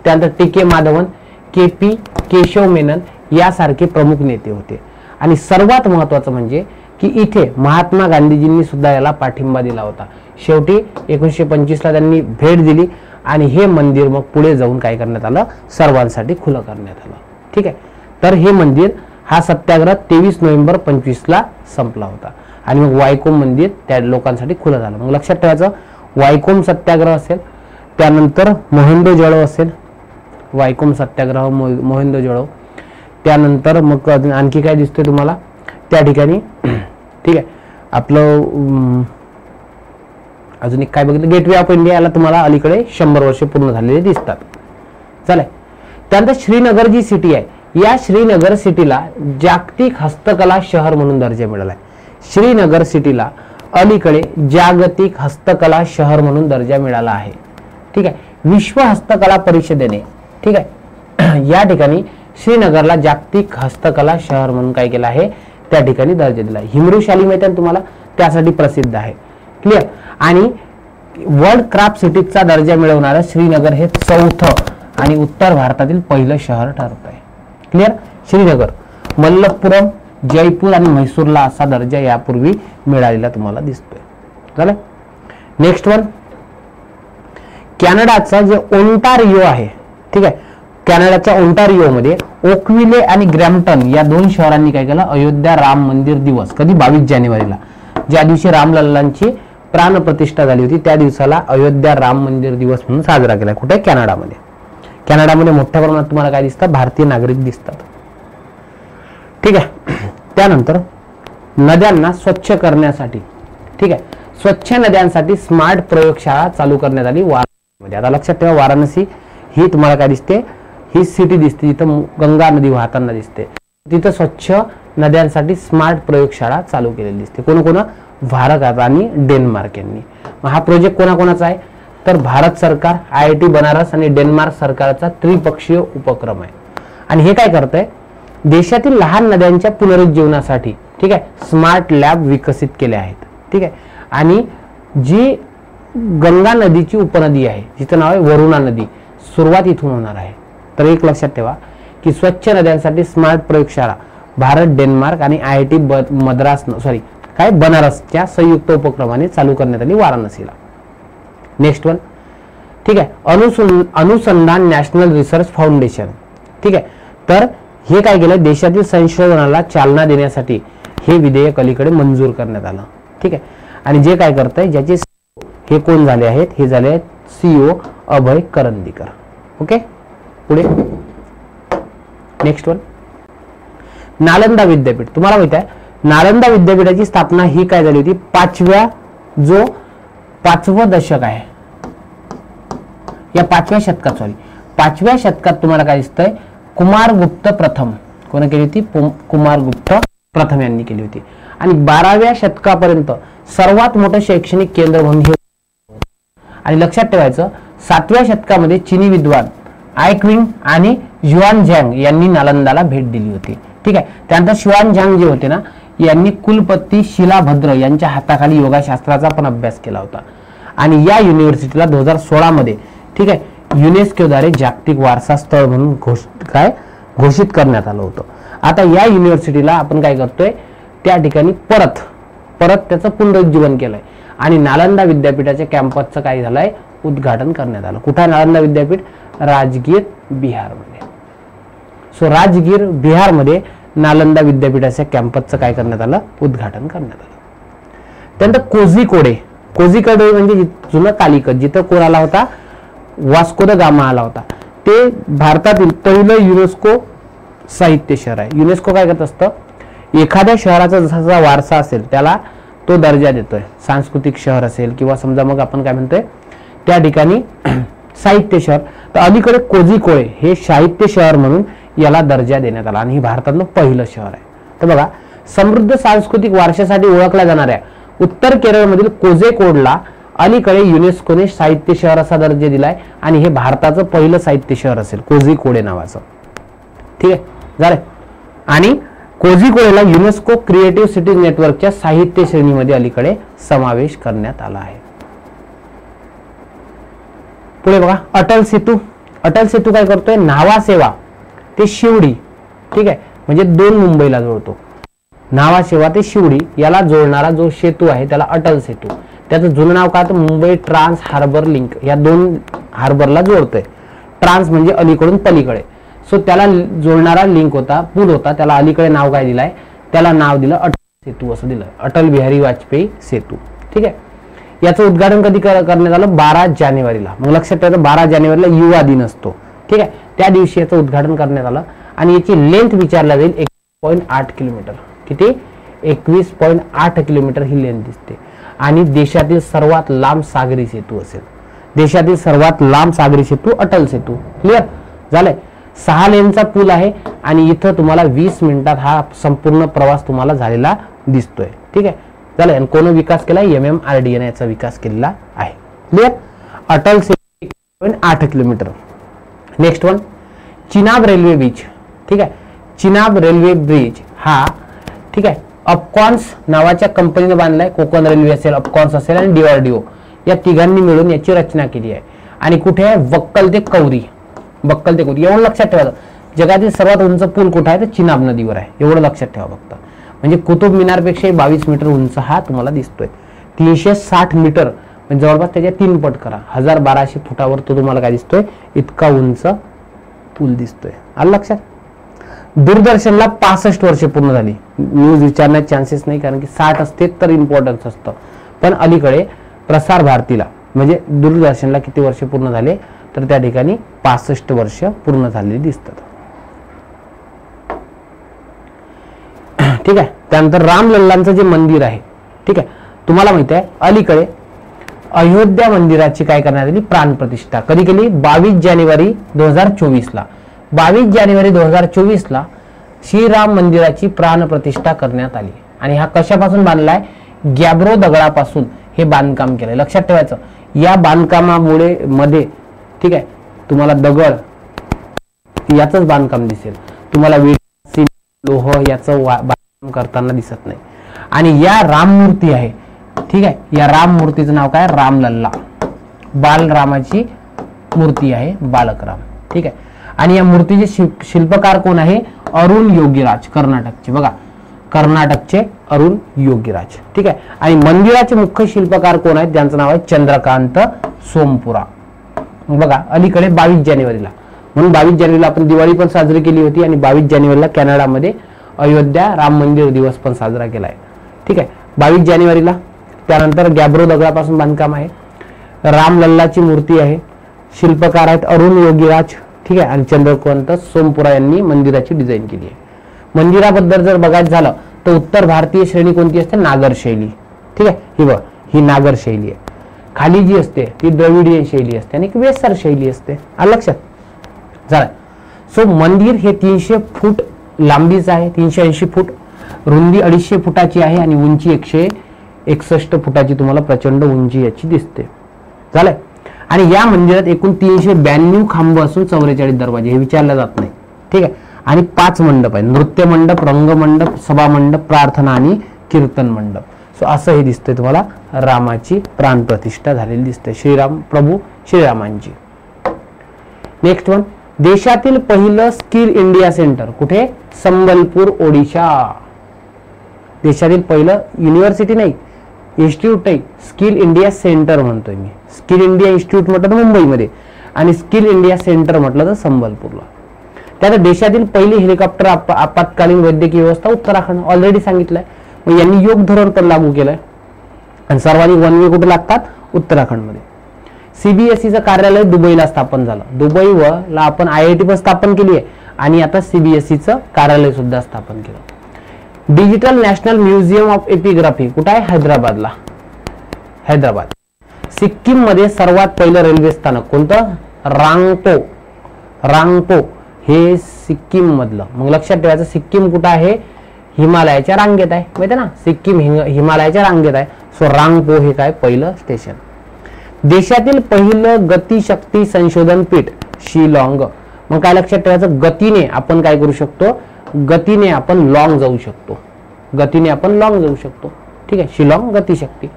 त्यानंतर टी के माधवन, के पी केशव मेनन यासारखे प्रमुख नेते होते. आणि सर्वात महत्वाचं म्हणजे की इथे महात्मा गांधीजींनी सुद्धा याला पाठिंबा दिला होता. शेवटी 1925 ला त्यांनी भेट दिली आणि हे मंदिर मग पुढे जाऊन काय करण्यात आलं, सर्वांसाठी खुलं करण्यात आलं. ठीक आहे. तर हे मंदिर, हा सत्याग्रह 23 नोव्हेंबर 25 ला संपला होता आणि मग वायकोम मंदिर त्या लोकांसाठी खुलं झालं. मग लक्षात ठेवायचं, वायकोम सत्याग्रह असेल, त्यानंतर मोहेंजोदडो असेल, वायकोम सत्याग्रह मोहेंजोदडो, त्यानंतर मग आणखी काय दिसतंय तुम्हाला त्या ठिकाणी. ठीक आहे. आपलं अजून एक काय बघितलं, गेटवे ऑफ इंडिया, याला तुम्हाला अलीकडे 100 वर्ष पूर्ण झालेले दिसतात. चालेल. त्यानंतर श्रीनगर जी सिटी आहे, या श्रीनगर सिटीला जागतिक हस्तकला शहर म्हणून दर्जा मिळाला आहे. श्रीनगर सिटीला अलीकडे जागतिक हस्तकला शहर म्हणून दर्जा मिळाला आहे. ठीक आहे. विश्व हस्तकला परिषदेने, ठीक आहे, या ठिकाणी श्रीनगरला जागतिक हस्तकला शहर म्हणून काय केलं आहे, त्या ठिकाणी दर्जा दिला. हिमरू शाली माहिती आहे तुम्हाला, त्यासाठी प्रसिद्ध आहे. क्लिअर. आणि वर्ल्ड क्राफ्ट सिटीचा दर्जा मिळवणारं श्रीनगर हे 4थं आणि उत्तर भारतातील पहिलं शहर ठरत आहे. क्लिअर. श्रीनगर, मल्लपुरम, जयपूर आणि म्हैसूरला असा दर्जा यापूर्वी मिळालेला तुम्हाला दिसतोय. चालेल. नेक्स्ट वन, कॅनडाचा जे ओंटारियो आहे, ठीक आहे, कॅनडाच्या ओंटारियो मध्ये ओकविले आणि ग्रॅम्प्टन या 2 शहरांनी काय केलं, अयोध्या राम मंदिर दिवस, कधी 22 जानेवारीला, ज्या दिवशी रामलल्लांची प्राणप्रतिष्ठा झाली होती, त्या दिवसाला अयोध्या राम मंदिर दिवस म्हणून साजरा केला. कुठे, कॅनडामध्ये. कॅनडामध्ये मोठ्या प्रमाणात तुम्हाला काय दिसतं, भारतीय नागरिक दिसतात. ठीक आहे. त्यानंतर नद्यांना स्वच्छ करण्यासाठी, ठीक आहे, स्वच्छ नद्यांसाठी स्मार्ट प्रयोगशाळा चालू करण्यात आली वाराणसीमध्ये. आता लक्षात ठेवा, वाराणसी ही तुम्हाला काय दिसते, ही सिटी दिसते जिथं गंगा नदी वाहताना दिसते. तिथं स्वच्छ नद्यांसाठी स्मार्ट प्रयोगशाळा चालू केलेली दिसते. कोण, भारत आणि डेन्मार्क यांनी. हा प्रोजेक्ट कोणाकोणाचा आहे, तर भारत सरकार, IIT बनारस आणि डेन्मार्क सरकारचा त्रिपक्षीय उपक्रम आहे. आणि हे काय करतंय, देशातील लहान नद्यांच्या पुनरुज्जीवनासाठी, ठीक आहे, स्मार्ट लॅब विकसित केले आहेत. ठीक आहे. आणि जी गंगा नदीची उपनदी आहे, जिचं नाव आहे वरुणा नदी, सुरुवात इथून होणार आहे. तर एक लक्षात ठेवा की स्वच्छ नद्यांसाठी स्मार्ट प्रयोगशाळा भारत, डेन्मार्क आणि IIT बनारसच्या संयुक्त उपक्रमाने चालू करण्यात आली वाराणसीला. नेक्स्ट वन, ठीक आहे, अनुसंधान नॅशनल रिसर्च फाउंडेशन. ठीक आहे. तर हे काय केलं, देशातील संशोधनाला चालना देण्यासाठी हे विधेयक अलीकडे मंजूर करण्यात आलं. ठीक आहे. आणि जे काय करतंय, ज्याचे हे कोण झाले आहेत, हे झाले आहेत CEO अभय करंदीकर. ओके. पुढे नेक्स्ट वन, नालंदा विद्यापीठ. तुम्हाला माहित आहे, नालंदा विद्यापीठाची स्थापना ही काय झाली होती, 5वं दशक आहे, या 5व्या शतकात, 5व्या शतकात तुम्हाला काय दिसतंय, कुमारगुप्त प्रथम, कोण केली होती, कुमारगुप्त प्रथम यांनी केली होती. आणि 12व्या शतकापर्यंत सर्वात मोठं शैक्षणिक केंद्र म्हणून हे. आणि लक्षात ठेवायचं, 7व्या शतकामध्ये चीनी विद्वान आयक्विंग आणि युआन झँग यांनी नालंदाला भेट दिली होती. ठीक आहे. त्यानंतर युआन झँग जे होते ना, यांनी कुलपती शिलाभद्र यांच्या हाताखाली योगशास्त्राचा पण अभ्यास केला होता. आणि या युनिव्हर्सिटीला 2016 मध्ये, ठीक आहे, युनेस्कोद्वारे जागतिक वारसा स्थळ म्हणून घोषित करण्यात आलं होतं. आता या युनिव्हर्सिटीला आपण काय करतोय, त्या ठिकाणी परत त्याचं पुनरुज्जीवन केलंय आणि नालंदा विद्यापीठाच्या कॅम्पसचं काय झालंय, उद्घाटन करण्यात आलं. कुठे आहे नालंदा विद्यापीठ, राजगीर बिहारमध्ये. सो राजगीर बिहारमध्ये नालंदा विद्यापीठाच्या कॅम्पसचं काय करण्यात आलं, उद्घाटन करण्यात आलं. त्यानंतर कोझिकोडे म्हणजे जुनं कालिकत, जिथं कोण आला होता, वास्को द गामा आला होता. ते भारतातील पहिलं युनेस्को साहित्य शहर आहे. युनेस्को काय करत असतं, एखाद्या शहराचा जसा वारसा असेल त्याला तो दर्जा देतोय. सांस्कृतिक शहर असेल किंवा समजा मग आपण काय म्हणतोय त्या ठिकाणी साहित्य शहर. तर अलीकडे कोझिकोडे हे साहित्य शहर म्हणून याला दर्जा देण्यात आला आणि हे भारतातलं पहिलं शहर आहे. तर बघा, समृद्ध सांस्कृतिक वारशासाठी ओळखल्या जाणाऱ्या उत्तर केरळमधील कोझिकोडला अलीकडे युनेस्कोने साहित्य शहर असा दर्जा दिलाय आणि हे भारताचं पहिलं साहित्य शहर असेल कोझिकोडे नावाचं. ठीक आहे, झालं. आणि कोझिकोडेला युनेस्को क्रिएटिव्ह सिटीज नेटवर्कच्या साहित्य श्रेणीमध्ये अलीकडे समावेश करण्यात आला आहे. पुढे बघा अटल सेतू. अटल सेतू काय करतोय, न्हावा सेवा ते शिवडी, ठीक आहे, म्हणजे 2 मुंबईला जोडतो. न्हावा सेवा ते शिवडी याला जोडणारा जो सेतू आहे त्याला अटल सेतू. त्याचं जुनं नाव काय, तर मुंबई ट्रान्स हार्बर लिंक. या 2 हार्बरला जोडतोय. ट्रान्स म्हणजे अलीकडून पलीकडे. सो त्याला जोडणारा लिंक होता, पूल होता, त्याला अलीकडे नाव काय दिलंय, त्याला नाव दिलं अटल सेतू असं दिलं, अटल बिहारी वाजपेयी सेतू. ठीक आहे. याचं उद्घाटन कधी करण्यात आलं, 12 जानेवारीला. मग लक्षात ठेवा 12 जानेवारीला युवा दिन असतो. ठीक आहे, त्या दिवशी याचं उद्घाटन करण्यात आलं. आणि याची लेंथ विचारला जाईल 21.8 किलोमीटर. किती, 21.8 किलोमीटर ही लेंथ दिसते. आणि देशातील सर्वात लांब सागरी सेतू असेल. देशातील सर्वात लांब सागरी सेतू अटल सेतू. क्लिअर झालंय. 6 लेनचा पूल आहे आणि इथं तुम्हाला 20 मिनिटात हा संपूर्ण प्रवास तुम्हाला झालेला दिसतोय. ठीक आहे, झालंय. आणि कोण विकास केला, MMRDA याचा विकास केलेला आहे. Clear. Atal Setu 21.8 kilometre. Next one, Chenab railway bridge. ठीक आहे, चिनाब रेल्वे ब्रिज हा, ठीक आहे, अपकॉन्स नावाच्या कंपनीने बांधलाय. कोकण रेल्वे असेल, अपकॉन्स असेल आणि DRDO या तिघांनी मिळून याची रचना केली आहे. आणि कुठे आहे, बक्कल ते कौरी. बक्कल ते कौरी एवढं लक्षात ठेवा. जगातील सर्वात उंच पूल कुठे आहे, तर चिनाब नदीवर आहे. एवढं लक्षात ठेवा फक्त. म्हणजे कुतुब मिनारपेक्षा 22 मीटर उंच हा तुम्हाला दिसतोय. 360 मीटर म्हणजे जवळपास त्याच्या 3 पट करा. 1200 फुटावर तो तुम्हाला काय दिसतोय, इतका उंच पूल दिसतोय. आलं लक्षात. दूरदर्शनला 65 वर्ष पूर्ण झाली. न्यूज विचारण्याचे चान्सेस नाही, कारण की 60 असते तर इम्पॉर्टन्स असतं. पण अलीकडे प्रसार भारतीला म्हणजे दूरदर्शनला किती वर्ष पूर्ण झाले, तर त्या ठिकाणी 65 वर्ष पूर्ण झालेली दिसतात. ठीक आहे. त्यानंतर रामलल्लांचं जे मंदिर आहे, ठीक आहे, तुम्हाला माहिती आहे अलीकडे अयोध्या मंदिराची काय करण्यात आली, प्राण प्रतिष्ठा कधी केली, 22 जानेवारी 2024 ला. 22 जानेवारी 2024 ला श्रीराम मंदिराची प्राण प्रतिष्ठा करण्यात आली. आणि हा कशापासून बांधलाय, गॅब्रो दगडापासून हे बांधकाम केलंय. लक्षात ठेवायचं, या बांधकामामुळे मध्ये, ठीक आहे, तुम्हाला दगड याचंच बांधकाम दिसेल, तुम्हाला लोह याचं बांधकाम करताना दिसत नाही. आणि या राममूर्ती आहे, ठीक आहे, या राम मूर्तीचं नाव काय, रामलल्ला. बालरामाची मूर्ती आहे, बालक राम. ठीक आहे. आणि या मूर्तीचे शिल्पकार कोण आहे, अरुण योगीराज, कर्नाटकचे. बघा, कर्नाटकचे अरुण योगीराज. ठीक आहे. आणि मंदिराचे मुख्य शिल्पकार कोण आहेत, त्यांचं नाव आहे चंद्रकांत सोमपुरा. बघा, अलीकडे 22 जानेवारीला, म्हणून 22 जानेवारीला आपण दिवाळी पण साजरी केली होती. आणि 22 जानेवारीला कॅनडामध्ये अयोध्या राम मंदिर दिवस पण साजरा केलाय. ठीक आहे, 22 जानेवारीला. त्यानंतर गॅब्रो दगडापासून बांधकाम आहे. रामलल्लाची मूर्ती आहे. शिल्पकार आहेत अरुण योगीराज. ठीक आहे. आणि चंद्रकांत सोमपुरा यांनी मंदिराची डिझाईन केली आहे. मंदिराबद्दल जर बघायचं झालं तर उत्तर भारतीय श्रेणी कोणती असते, नागर शैली. ठीक आहे, ही बघ, ही नागर शैली आहे. खाली जी असते ती द्रविडियन शैली असते आणि वेसर शैली असते. आलं लक्षात. झालं. सो मंदिर हे 300 फूट लांबीचं आहे, 380 फूट, रुंदी 250 फुटाची आहे आणि उंची 161 फुटाची तुम्हाला प्रचंड उंची याची दिसते. झालंय. आणि या मंदिरात एकूण 392 खांब असून 44 दरवाजे, हे विचारलं जात नाही. ठीक आहे. आणि 5 मंडप आहे, नृत्य मंडप, रंगमंडप, सभा मंडप, प्रार्थना आणि कीर्तन मंडप. सो असं हे दिसतंय तुम्हाला रामाची प्राण प्रतिष्ठा झालेली दिसते, श्रीराम प्रभू श्रीरामांची. नेक्स्ट वन, देशातील पहिलं स्किल इंडिया सेंटर कुठे, संबलपूर ओडिशा. देशातील पहिलं युनिव्हर्सिटी नाही, इन्स्टिट्यूट आहे, स्किल इंडिया सेंटर म्हणतोय मी. स्किल इंडिया इन्स्टिट्यूट म्हटलं तर मुंबईमध्ये आणि स्किल इंडिया सेंटर म्हटलं तर संबलपूरला. त्यात देशातील पहिली हेलिकॉप्टर आपत्कालीन वैद्यकीय व्यवस्था उत्तराखंड, ऑलरेडी सांगितलंय. मग यांनी योग धोरण पण लागू केलंय आणि सर्वाधिक वनवे कुठे लागतात, उत्तराखंडमध्ये. CBSEचं कार्यालय दुबईला स्थापन झालं. दुबईला आपण IIT पण स्थापन केली आहे आणि आता CBSEचं कार्यालय सुद्धा स्थापन केलं. Digital national museum of epigraphy कुठे आहे, हैदराबादला. हैदराबाद. सिक्कीम मध्ये सर्वात पहिलं रेल्वे स्थानक कोणतं, रांगपो. रांगपो हे सिक्कीम मधलं. मग लक्षात ठेवायचं, सिक्कीम कुठं आहे, हिमालयाच्या रांगेत आहे, माहिती ना, सिक्कीम हिमालयाच्या रांगेत आहे. सो रांगपो हे काय पहिलं स्टेशन. देशातील पहिलं गतिशक्ती संशोधन पीठ शिलाँग. मग काय लक्षात ठेवायचं, गतीने आपण काय करू शकतो, गतीने आपण लॉंग जाऊ शकतो, गतीने आपण लॉंग जाऊ शकतो. ठीक आहे, शिलाँग गतिशक्ती.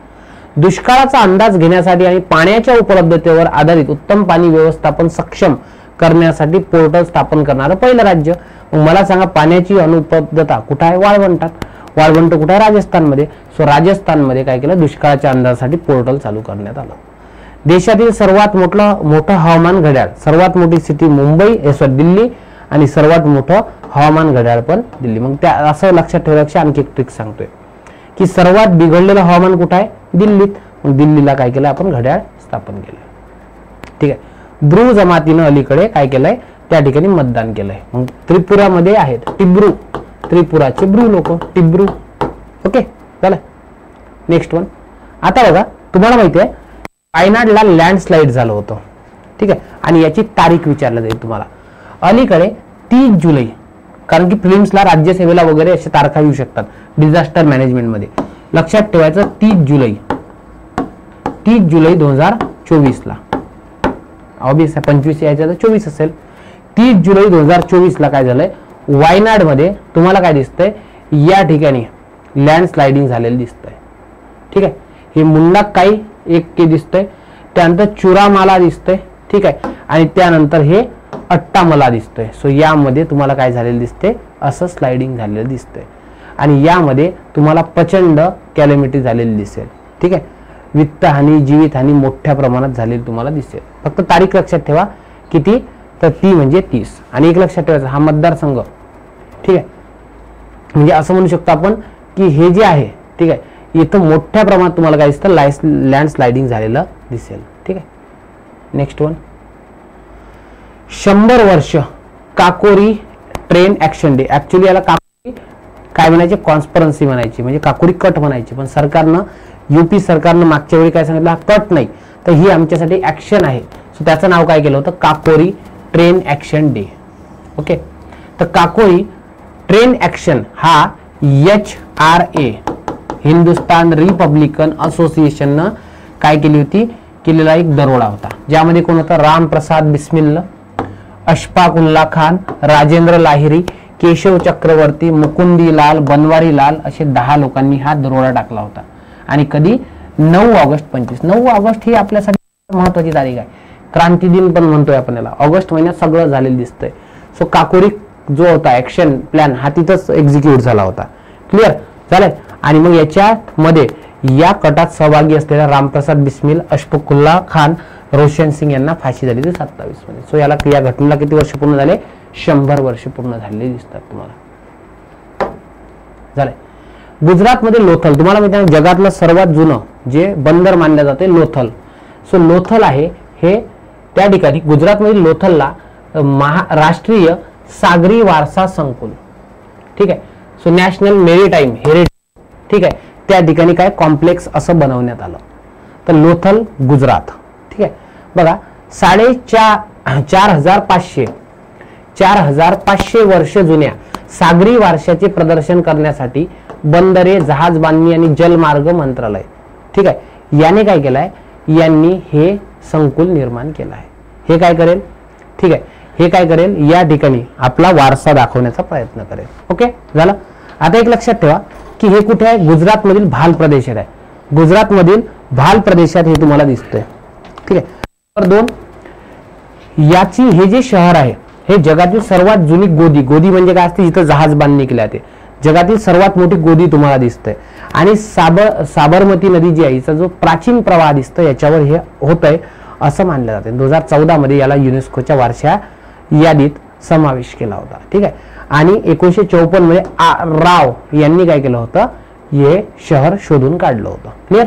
दुष्काळाचा अंदाज घेण्यासाठी आणि पाण्याच्या उपलब्धतेवर आधारित उत्तम पाणी व्यवस्थापन सक्षम करण्यासाठी पोर्टल स्थापन करणारं पहिलं राज्य. मग मला सांगा पाण्याची अनुपलब्धता कुठे आहे? वाळवंटात. वाळवंट कुठे आहे? राजस्थानमध्ये. सो राजस्थानमध्ये काय केलं? दुष्काळाच्या अंदाजासाठी पोर्टल चालू करण्यात आलं. देशातील सर्वात मोठं हवामान घड्याळ, सर्वात मोठी सिटी मुंबई दिल्ली आणि सर्वात मोठं हवामान घड्याळ पण दिल्ली. मग त्या असं लक्षात ठेवायचं. आणखी एक ट्रिक सांगतोय की सर्वात बिघडलेलं हवामान कुठं आहे? दिल्लीत. मग दिल्लीला काय केलं आपण? घड्याळ स्थापन केलं. ठीक आहे. ब्रू जमातीनं अलीकडे काय केलंय? त्या ठिकाणी मतदान केलंय. मग त्रिपुरामध्ये आहेत टिब्रू, त्रिपुराचे ब्रू लोक, टिब्रू. ओके, झालं. Next one. आता बघा, तुम्हाला माहिती आहे वायनाडला लँडस्लाइड झालं होतं. ठीक आहे, आणि याची तारीख विचारली जाईल तुम्हाला. अलीकडे 30 जुलै, कारण की फिल्म्सला राज्यसेवेला वगैरे अशा तारखा येऊ शकतात डिझास्टर मॅनेजमेंटमध्ये. लक्षात ठेवायचं 30 जुलै 2024 ला. ऑब्वियस 25 यायचं तर 24 असेल. 30 जुलै 2024 ला काय झालंय? वायनाडमध्ये तुम्हाला काय दिसतंय? या ठिकाणी लँडस्लाइडिंग झालेलं दिसतंय. ठीक आहे, हे मुंडाक्काई एक के दिसतंय, त्यानंतर चुरामाला दिसतंय. ठीक आहे, आणि त्यानंतर हे अट्टामला दिसतंय. सो यामध्ये तुम्हाला काय झालेलं दिसते? असं स्लाइडिंग झालेलं दिसतंय. आणि यामध्ये तुम्हाला प्रचंड कॅलेमिटी झालेली दिसेल. ठीक आहे, वित्तहानी, जीवितहानी मोठ्या प्रमाणात झालेली तुम्हाला दिसेल. फक्त तारीख लक्षात ठेवा किती, तर ती म्हणजे 30. आणि एक लक्षात ठेवायचं, हा मतदारसंघ. ठीक आहे, म्हणजे असं म्हणू शकतो आपण की हे जे आहे, ठीक आहे, इथं मोठ्या प्रमाणात तुम्हाला काय दिसतं? लँडस्लाइडिंग झालेलं दिसेल. ठीक आहे. Next one. 100 वर्ष Kakori train action day. Actually याला काकोरी काय म्हणायचे? कॉन्स्परन्सी म्हणायची, म्हणजे काकोरी कट म्हणायची. पण सरकारनं, यूपी सरकारनं मागच्या वेळी काय सांगितलं? कट नाही, तर ही आमच्यासाठी ऍक्शन आहे. सो त्याचं नाव काय केलं होतं? Kakori train action day. Okay, तर काकोरी ट्रेन ऍक्शन हा HRA हिंदुस्तान रिपब्लिकन असोसिएशननं काय केली होती? केलेला एक दरोडा होता, ज्यामध्ये कोण होता? रामप्रसाद बिस्मिल, अशफाक उल्ला खान, राजेंद्र लाहिरी, केशव चक्रवर्ती, मुकुंदी लाल, बनवारी लाल असे 10 लोकांनी हा दरोडा टाकला होता. आणि कधी? 9 ऑगस्ट 25. 9 ऑगस्ट ही आपल्यासाठी महत्वाची तारीख आहे. क्रांती दिन पण म्हणतोय आपण याला. ऑगस्ट महिन्यात सगळं झालेलं दिसतंय. सो काकोरी जो होता ऍक्शन प्लॅन हा तिथंच एक्झिक्यूट झाला होता. क्लिअर झालंय. आणि मग याच्यामध्ये या कटात सहभागी असलेल्या रामप्रसाद बिस्मिल, अशफाकुल्ला खान, रोशन सिंग यांना फाशी झाली होती 27 मध्ये. सो याला या घटनेला किती वर्ष पूर्ण झाले? 100 वर्ष पूर्ण झालेले दिसतात तुम्हाला. झाले. गुजरातमध्ये लोथल, तुम्हाला माहिती आहे जगातलं सर्वात जुनं जे बंदर मानलं जाते लोथल. सो लोथल आहे हे त्या ठिकाणी गुजरातमधील लोथलला राष्ट्रीय सागरी वारसा संकुल. ठीक आहे, सो नॅशनल मेरीटाईम हेरिटेज. ठीक आहे, त्या ठिकाणी काय कॉम्प्लेक्स असं बनवण्यात आलं. तर लोथल गुजरात. ठीक आहे, बघा 4,500 वर्ष जुन्या सागरी वारशाचे प्रदर्शन करण्यासाठी बंदरे, जहाज बांधणी आणि जलमार्ग मंत्रालय, ठीक आहे, याने काय केलंय? यांनी हे संकुल निर्माण केलं आहे. हे काय करेल? ठीक आहे, हे काय करेल? या ठिकाणी आपला वारसा दाखवण्याचा प्रयत्न करेल. ओके, झालं. आता एक लक्षात ठेवा की हे कुठे आहे? गुजरात मधील भाल प्रदेशात आहे. गुजरात मधील भाल प्रदेशात हे तुम्हाला दिसतंय. ठीक आहे. नंबर 2, याची हे जे शहर आहे हे जगातील सर्वात जुनी गोदी. गोदी म्हणजे काय असते? जिथं जहाज बांधणी केली जाते. जगातील सर्वात मोठी गोदी तुम्हाला दिसते. आणि साबरमती नदी जी आहे हिचा जो प्राचीन प्रवाह दिसतो याच्यावर हे होतंय असं मानलं जाते. 2014 मध्ये याला युनेस्कोच्या वारसा यादीत समावेश केला होता. ठीक आहे. आणि 1954 मध्ये राव यांनी काय केलं होतं? हे शहर शोधून काढलं होतं. क्लिअर.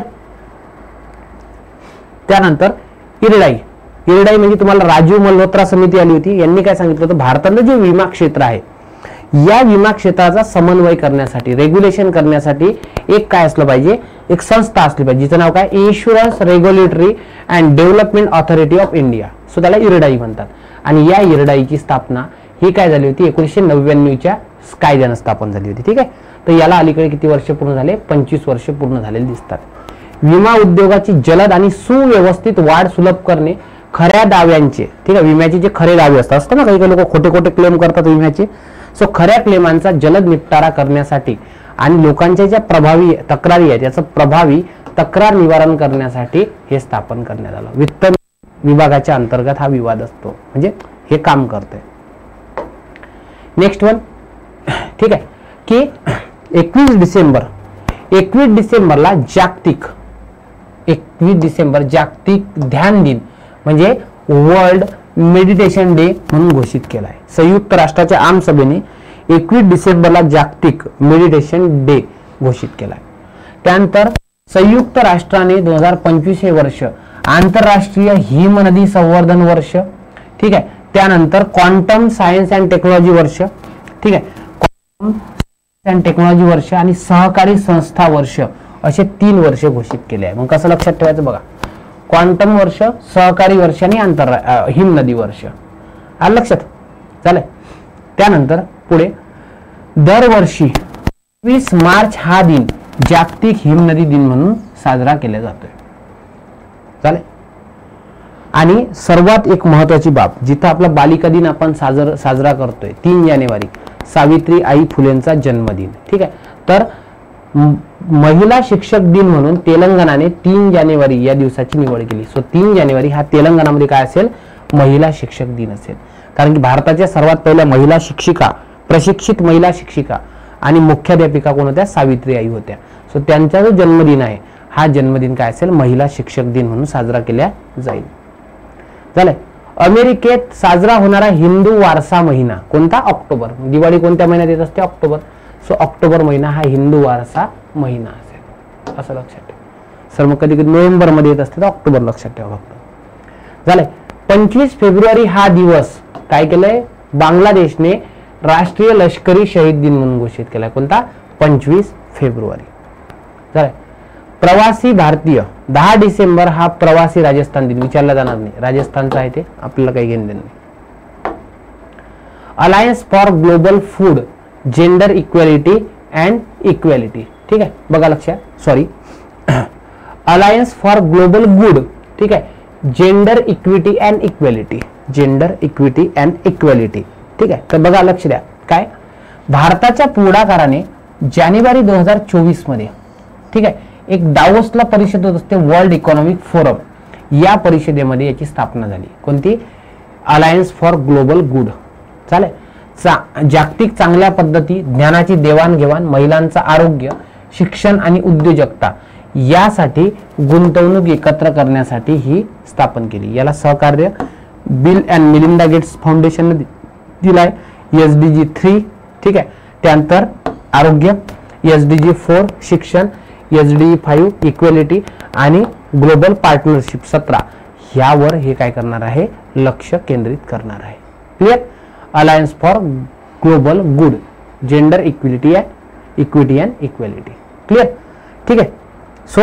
त्यानंतर इरडाई. इरडाई म्हणजे तुम्हाला राजीव मल्होत्रा समिती आली होती. यांनी काय सांगितलं होतं? भारतातलं जे विमा क्षेत्र आहे या विमा क्षेत्राचा समन्वय करण्यासाठी, रेग्युलेशन करण्यासाठी एक काय असलं पाहिजे? एक संस्था असली पाहिजे जिचं नाव काय? Insurance regulatory and development authority of India. So त्याला इरडाई म्हणतात. आणि या इरडाईची स्थापना ही काय झाली होती? 1999च्या कायद्यानं स्थापन झाली होती. ठीक आहे. तर याला अलीकडे किती वर्ष पूर्ण झाले? 25 वर्ष पूर्ण झालेली दिसतात. विमा उद्योगाची जलद आणि सुव्यवस्थित वाढ सुलभ करणे, खऱ्या दाव्यांचे, ठीक आहे, विम्याचे जे खरे दावे असतात ना, काही काही लोक खोटे खोटे क्लेम करतात विम्याचे, सो खऱ्या क्लेमांचा जलद निपटारा करण्यासाठी आणि लोकांच्या ज्या प्रभावी तक्रारी आहेत याचं प्रभावी तक्रार निवारण करण्यासाठी हे स्थापन करण्यात आलं. वित्त विभागाच्या अंतर्गत हा विवाद असतो, म्हणजे हे काम करते. नेक्स्ट वन, ठीक आहे, की 21 डिसेंबरला जागतिक ध्यान दिन म्हणजे वर्ल्ड मेडिटेशन डे म्हणून घोषित केला आहे. संयुक्त राष्ट्राच्या आमसभेने 21 डिसेंबरला जागतिक मेडिटेशन डे घोषित केला आहे. त्यानंतर संयुक्त राष्ट्राने 2025 हे वर्ष आंतरराष्ट्रीय हिमनदी संवर्धन वर्ष, ठीक आहे. त्यानंतर क्वांटम सायन्स अँड टेक्नॉलॉजी वर्ष, ठीक आहे, क्वांटम सायन्स अँड टेक्नॉलॉजी वर्ष आणि सहकारी संस्था वर्ष असे 3 वर्ष घोषित केले आहे. मग कसं लक्षात ठेवायचं बघा, क्वांटम वर्ष, सहकारी वर्ष आणि हिमनदी वर्ष. आलं लक्षात? चालेल. त्यानंतर पुढे दरवर्षी 20 मार्च हा दिन जागतिक हिमनदी दिन म्हणून साजरा केला जातोय. चालेल. आणि सर्वात एक महत्वाची बाब, जिथं आपला बालिका दिन आपण साजरा करतोय 3 जानेवारी, सावित्रीबाई फुलेंचा जन्मदिन, ठीक आहे. तर महिला शिक्षक दिन म्हणून तेलंगणाने 3 जानेवारी या दिवसाची निवड केली. सो 3 जानेवारी हा तेलंगणामध्ये काय असेल, महिला शिक्षक दिन असेल. कारण की भारताच्या सर्वात पहिल्या महिला शिक्षिका, प्रशिक्षित महिला शिक्षिका आणि मुख्याध्यापिका कोण होत्या, सावित्रीबाई होत्या. सो त्यांचा जो जन्मदिन आहे हा जन्मदिन काय असेल, महिला शिक्षक दिन म्हणून साजरा केला जाईल. झालंय. अमेरिकेत साजरा होणारा हिंदू वारसा महिना कोणता, ऑक्टोबर. दिवाळी कोणत्या महिन्यात येत असते, ऑक्टोबर. सो ऑक्टोबर महिना हा हिंदू वारसा महिना असेल, असं लक्षात ठेवा. सर मग कधी कधी नोव्हेंबर मध्ये येत असते तर ऑक्टोबर लक्षात ठेवा फक्त. झालंय. 25 फेब्रुवारी हा दिवस काय केलंय, बांगलादेशने राष्ट्रीय लष्करी शहीद दिन म्हणून घोषित केलाय. कोणता, 25 फेब्रुवारी. झालंय. प्रवासी भारतीय 10 डिसेंबर हा प्रवासी राजस्थान दिन विचारला जाणार नाही, राजस्थानचा आहे ते, आपल्याला काही घेणं देणं नाही. Alliance for global food gender equality and equality, ठीक आहे. बघा लक्षात, sorry, alliance for global good, ठीक आहे, gender equity and equality, gender equity and equality, ठीक आहे. तर बघा लक्ष द्या, काय भारताच्या पुढाकाराने जानेवारी 2024 मध्ये, ठीक आहे, एक दावोसला परिषद होत असते, वर्ल्ड इकॉनॉमिक फोरम. या परिषदेमध्ये याची स्थापना झाली. कोणती, अलायन्स फॉर ग्लोबल गुड. चालेल. जागतिक चांगल्या पद्धती, ज्ञानाची देवाणघेवाण, महिलांचं आरोग्य, शिक्षण आणि उद्योजकता यासाठी गुंतवणूक एकत्र करण्यासाठी ही स्थापन केली. याला सहकार्य Bill and Melinda Gates Foundation दिलाय. SDG 3, ठीक आहे. त्यानंतर आरोग्य, SDG 4 शिक्षण, SDG 5 इक्वॅलिटी आणि ग्लोबल पार्टनरशिप 17 यावर हे काय करणार आहे, लक्ष केंद्रित करणार आहे. Clear. Alliance for global good, gender equity and equality. Clear, ठीक आहे. सो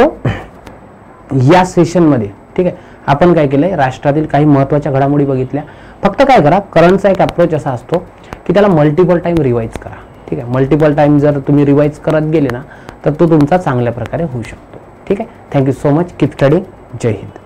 या सेशन मध्ये, ठीक आहे, आपण काय केलंय, राष्ट्रातील काही महत्त्वाच्या घडामोडी बघितल्या. फक्त काय करा, करंटचा एक अप्रोच असा असतो की त्याला मल्टिपल टाइम रिवाइज करा. ठीक आहे. मल्टिपल टाइम जर तुम्ही रिवाइज करत गेले ना तर तो तुमचा चांगल्या प्रकारे होऊ शकतो. ठीक आहे. Thank you so much. Keep studying. जय हिंद.